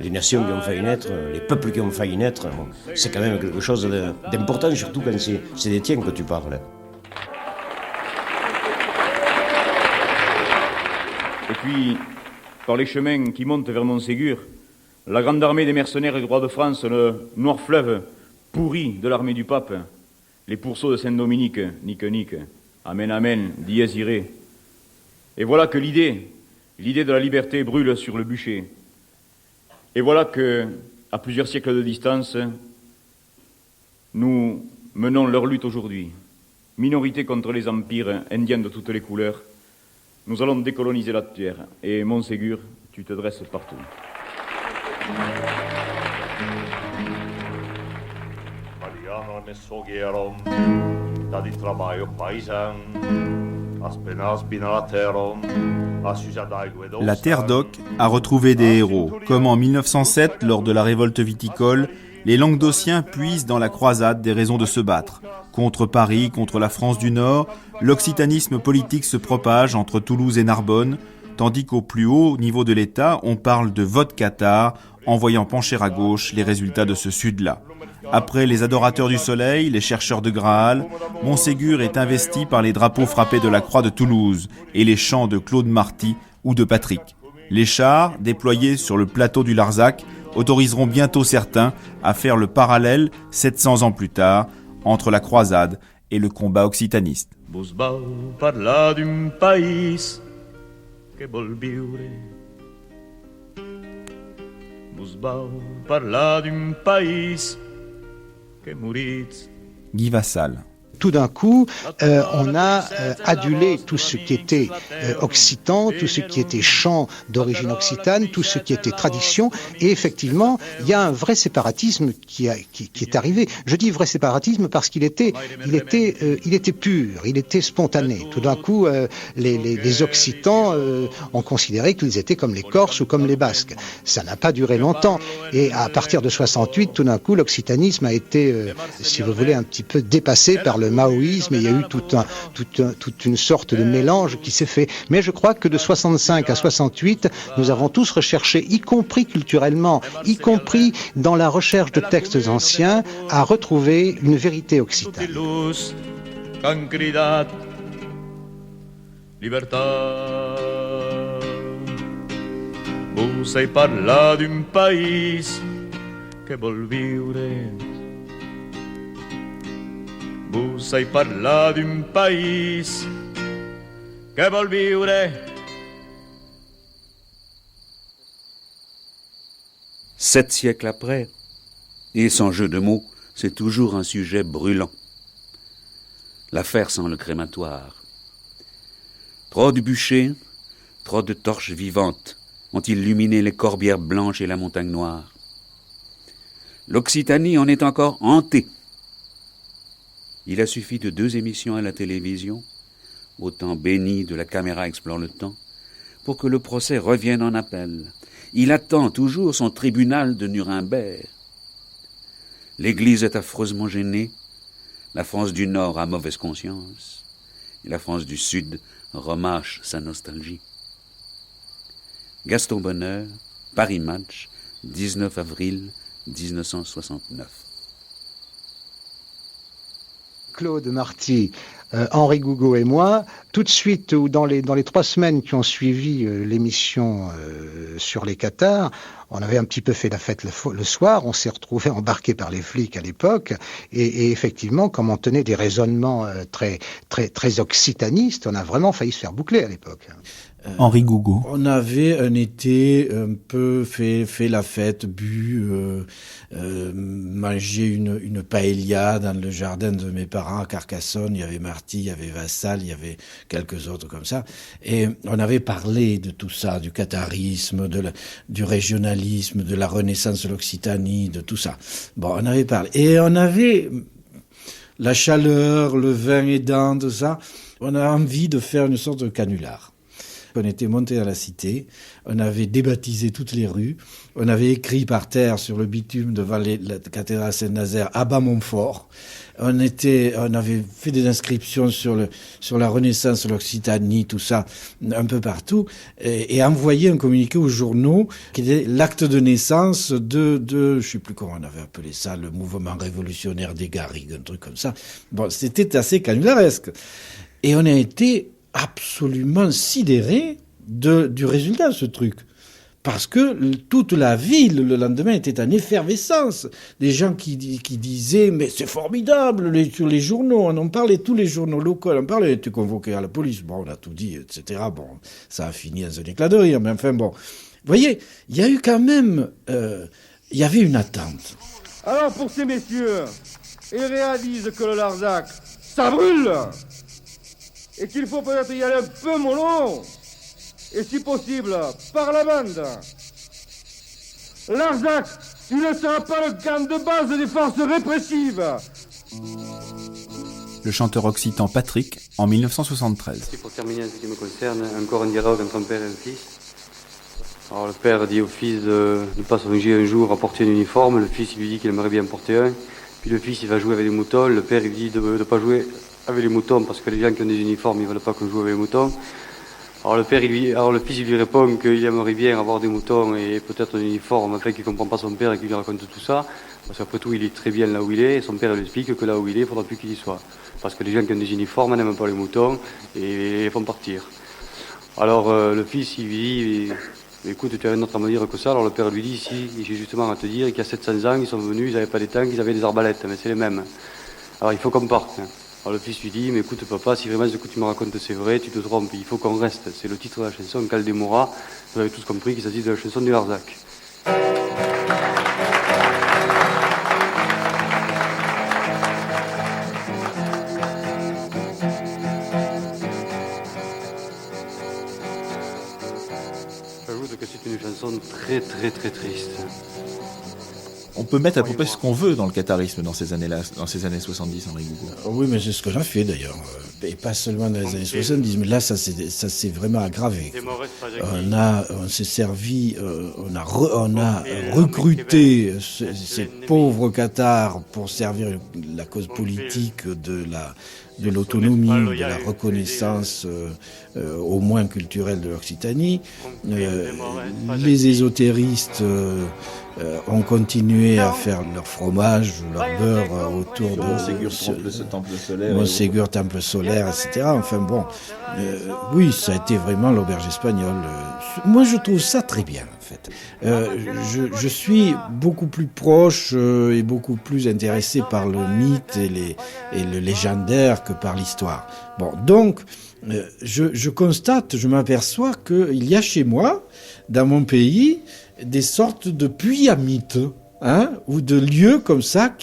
Les nations qui ont failli naître, les peuples qui ont failli naître, c'est quand même quelque chose d'important, surtout quand c'est des tiens que tu parles. Et puis, par les chemins qui montent vers Montségur, la grande armée des mercenaires du roi de France, le noir fleuve pourri de l'armée du pape, les pourceaux de Saint-Dominique, nique, amen, amen, dies irae. Et voilà que l'idée de la liberté brûle sur le bûcher. Et voilà que, à plusieurs siècles de distance, nous menons leur lutte aujourd'hui. Minorité contre les empires indiens de toutes les couleurs. Nous allons décoloniser la terre. Et Montségur, tu te dresses partout. Mariano ne sogieron, da di trabalho paisano, La Terre d'Oc a retrouvé des héros, comme en 1907 lors de la révolte viticole. Les Languedociens puisent dans la croisade des raisons de se battre. Contre Paris, contre la France du Nord, l'occitanisme politique se propage entre Toulouse et Narbonne, tandis qu'au plus haut niveau de l'État, on parle de vote cathare, en voyant pencher à gauche les résultats de ce sud-là. Après les adorateurs du soleil, les chercheurs de Graal, Montségur est investi par les drapeaux frappés de la Croix de Toulouse et les chants de Claude Marty ou de Patrick. Les chars, déployés sur le plateau du Larzac, autoriseront bientôt certains à faire le parallèle, 700 ans plus tard, entre la croisade et le combat occitaniste. Vos vau parlar d'un país que vol viure. Vos vau parlar d'un país que moritz. Guy Vassal. Tout d'un coup, on a adulé tout ce qui était occitan, tout ce qui était chant d'origine occitane, tout ce qui était tradition. Et effectivement, il y a un vrai séparatisme qui est arrivé. Je dis vrai séparatisme parce qu'il était pur, il était spontané. Tout d'un coup, les Occitans ont considéré qu'ils étaient comme les Corses ou comme les Basques. Ça n'a pas duré longtemps. Et à partir de 68, tout d'un coup, l'occitanisme a été, si vous voulez, un petit peu dépassé par le maoïsme, et il y a eu toute une sorte de mélange qui s'est fait. Mais je crois que de 65 à 68, nous avons tous recherché, y compris culturellement, y compris dans la recherche de textes anciens, à retrouver une vérité occitane. Vous avez parlé d'un pays que vol vivre. Vous avez parlé d'un pays que vol vivre. 7 siècles après, et sans jeu de mots, c'est toujours un sujet brûlant. L'affaire sent le crématoire. Trop de bûchers, trop de torches vivantes ont illuminé les corbières blanches et la montagne noire. L'Occitanie en est encore hantée. Il a suffi de 2 émissions à la télévision, au temps béni de la caméra explore le temps, pour que le procès revienne en appel. Il attend toujours son tribunal de Nuremberg. L'Église est affreusement gênée, la France du Nord a mauvaise conscience, et la France du Sud remâche sa nostalgie. Gaston Bonheur, Paris Match, 19 avril 1969. Claude Marty, Henri Gougaud et moi, tout de suite, ou dans les 3 semaines qui ont suivi l'émission sur les Cathares, on avait un petit peu fait la fête le soir, on s'est retrouvés embarqués par les flics à l'époque, et effectivement, comme on tenait des raisonnements très occitanistes, on a vraiment failli se faire boucler à l'époque. Henri Gougaud. On avait un été un peu fait la fête, bu, mangé une paella dans le jardin de mes parents à Carcassonne. Il y avait Marty, il y avait Vassal, il y avait quelques autres comme ça. Et on avait parlé de tout ça, du catharisme, du régionalisme, de la renaissance de l'Occitanie, de tout ça. Bon, on avait parlé. Et on avait la chaleur, le vin aidant, tout ça. On a envie de faire une sorte de canular. On était monté à la cité, on avait débaptisé toutes les rues, on avait écrit par terre sur le bitume devant la cathédrale Saint-Nazaire à Bas-Montfort. On avait fait des inscriptions sur la Renaissance, l'Occitanie, tout ça, un peu partout, et envoyé un communiqué aux journaux qui était l'acte de naissance de je sais plus comment on avait appelé ça, le mouvement révolutionnaire des Garrigues, un truc comme ça. Bon, c'était assez canularesque. Et on a été absolument sidéré du résultat de ce truc. Parce que toute la ville, le lendemain, était en effervescence. Des gens qui disaient « Mais c'est formidable, sur les journaux, on en parlait, tous les journaux locaux, on parlait, on était convoqués à la police. Bon, on a tout dit, etc. Bon, ça a fini dans un éclat de rire, mais enfin bon. Vous voyez, il y a eu quand même... il y avait une attente. Alors, pour ces messieurs, ils réalisent que le Larzac, ça brûle, et qu'il faut peut-être y aller un peu mollo, et si possible, par la bande. Larzac, il ne sera pas le camp de base des forces répressives. le chanteur occitan Patrick, en 1973. Pour terminer en ce qui me concerne, encore un dialogue entre un père et un fils. Alors le père dit au fils de ne pas songer un jour à porter un uniforme, le fils il lui dit qu'il aimerait bien en porter un, puis le fils il va jouer avec les moutons, le père il dit de ne pas jouer avec les moutons parce que les gens qui ont des uniformes ils ne veulent pas qu'on joue avec les moutons. Alors le fils il lui répond qu'il aimerait bien avoir des moutons et peut-être un uniforme, afin qu'il ne comprend pas son père et qu'il lui raconte tout ça, parce qu'après tout il est très bien là où il est, et son père lui explique que là où il est, il ne faudra plus qu'il y soit. Parce que les gens qui ont des uniformes n'aiment pas les moutons et ils font partir. Alors le fils il lui dit, écoute, tu as rien d'autre à me dire que ça. Alors le père lui dit, si, j'ai justement à te dire qu'il y a 700 ans, ils sont venus, ils n'avaient pas des tanks, ils avaient des arbalètes, mais c'est les mêmes. Alors il faut qu'on parte. Alors le fils lui dit, mais écoute papa, si vraiment ce que tu me racontes c'est vrai, tu te trompes, il faut qu'on reste. C'est le titre de la chanson, Caldemora. Vous avez tous compris qu'il s'agit de la chanson du Larzac. J'ajoute que c'est une chanson très très très triste. On peut mettre à peu près ce qu'on veut dans le catharisme dans ces années-là, dans ces années 70, Henri Gougaud. Oui, mais c'est ce qu'on a fait d'ailleurs. Et pas seulement dans les années 70, mais là, ça s'est vraiment aggravé. On s'est servi, on a recruté ces pauvres cathares pour servir la cause politique de l'autonomie, de la reconnaissance au moins culturelle de l'Occitanie. Les ésotéristes ont continué à faire leur fromage ou leur beurre autour de Montségur, temple solaire, etc. Enfin bon, oui, ça a été vraiment l'auberge espagnole. Moi, je trouve ça très bien, en fait. Je suis beaucoup plus proche et beaucoup plus intéressé par le mythe et le légendaire que par l'histoire. Bon, donc, je constate, je m'aperçois qu'il y a chez moi, dans mon pays, des sortes de puits à mythes, ou de lieux comme ça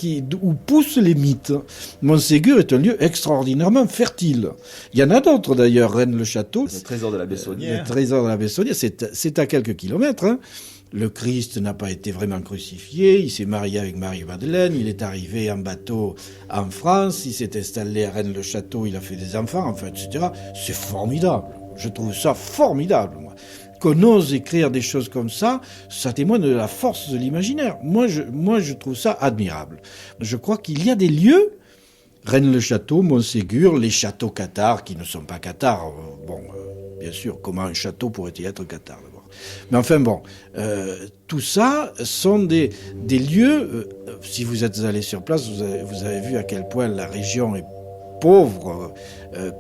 où poussent les mythes. Montségur est un lieu extraordinairement fertile. Il y en a d'autres d'ailleurs, Rennes-le-Château. Le trésor de la Bessonnière. Le trésor de la Bessonnière, c'est à quelques kilomètres. Le Christ n'a pas été vraiment crucifié, il s'est marié avec Marie-Madeleine, il est arrivé en bateau en France, il s'est installé à Rennes-le-Château, il a fait des enfants, enfin, etc. C'est formidable. Je trouve ça formidable, moi. Qu'on ose écrire des choses comme ça, ça témoigne de la force de l'imaginaire. Moi, je trouve ça admirable. Je crois qu'il y a des lieux, Rennes-le-Château, Montségur, les châteaux cathares, qui ne sont pas cathares. Bien sûr, comment un château pourrait-il être cathare d'abord ? Mais enfin bon, tout ça sont des lieux, si vous êtes allé sur place, vous avez vu à quel point la région est pauvre,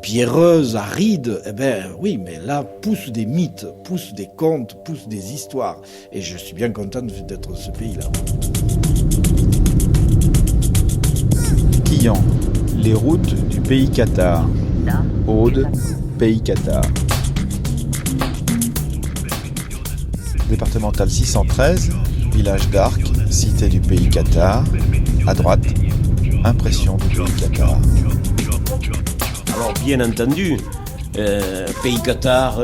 pierreuse, aride. Eh bien oui, mais là poussent des mythes, poussent des contes, poussent des histoires. Et je suis bien content d'être dans ce pays-là. Quillan, les routes du pays cathare. Aude, pays cathare. Départementale 613, village d'Arc, cité du pays cathare. À droite, impression du pays cathare. Alors bien entendu, pays cathare,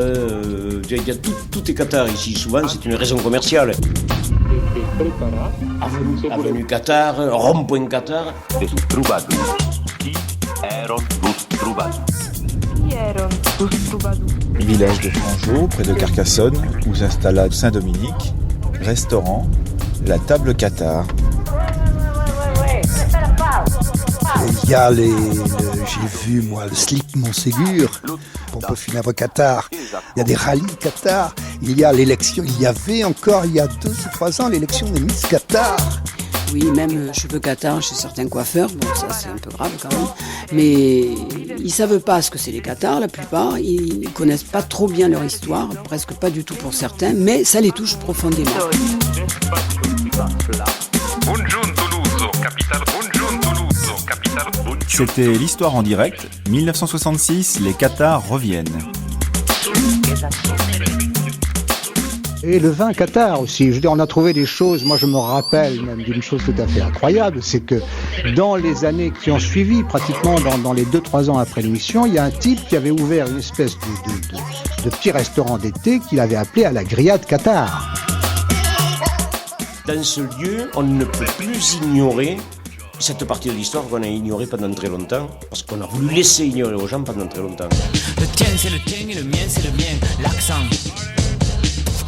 tout est cathare ici. Souvent c'est une raison commerciale. Avenue Qatar, rond-point Qatar. Village de Frangeau, près de Carcassonne, où s'installa Saint-Dominique. Restaurant, la table Qatar. Il y a j'ai vu moi le slip Montségur, pompe funèbre Qatar. Il y a des rallyes Qatar. Il y a l'élection. Il y avait encore il y a 2 ou 3 ans l'élection des Miss Qatar. Oui, même cheveux Qatar chez certains coiffeurs. Bon, ça c'est un peu grave quand même. Mais ils savent pas ce que c'est les Qatars, la plupart. Ils connaissent pas trop bien leur histoire, presque pas du tout pour certains, mais ça les touche profondément. C'était l'histoire en direct. 1966, les Qatars reviennent. Et le vin Qatar aussi. Je veux dire, on a trouvé des choses, moi je me rappelle même d'une chose tout à fait incroyable, c'est que dans les années qui ont suivi, pratiquement dans les 2-3 ans après l'émission, il y a un type qui avait ouvert une espèce de petit restaurant d'été qu'il avait appelé à la grillade Qatar. Dans ce lieu, on ne peut plus ignorer cette partie de l'histoire qu'on a ignorée pendant très longtemps, parce qu'on a voulu laisser ignorer aux gens pendant très longtemps. Le tien c'est le tien et le mien c'est le mien, l'accent.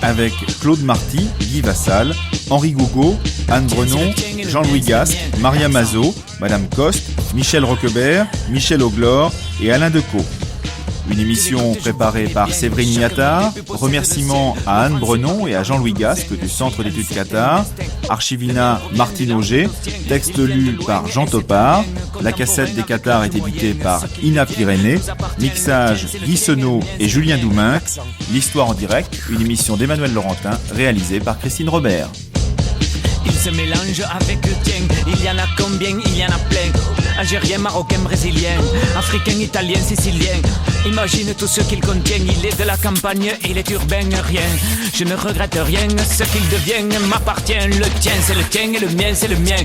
Avec Claude Marty, Guy Vassal, Henri Gougaud, Anne Brenon, Jean-Louis Gasque, Maria Mazot, Madame Coste, Michel Roquebert, Michel Auglore et Alain Decaux. Une émission préparée par Séverine Niattard. Remerciements à Anne Brenon et à Jean-Louis Gasque du Centre d'études Qatar. Archivina Martine Auger. Texte lu par Jean Topard. La cassette des Qatars est éditée par Ina Pyrénées. Mixage Guy Senot et Julien Douminx. L'histoire en direct, une émission d'Emmanuel Laurentin réalisée par Christine Robert. Il se mélange avec le tien, il y en a combien, il y en a plein. Algérien, marocain, brésilien, africain, italien, sicilien. Imagine tout ce qu'il contient, il est de la campagne, il est urbain, rien. Je ne regrette rien, ce qu'il devient m'appartient. Le tien c'est le tien et le mien c'est le mien.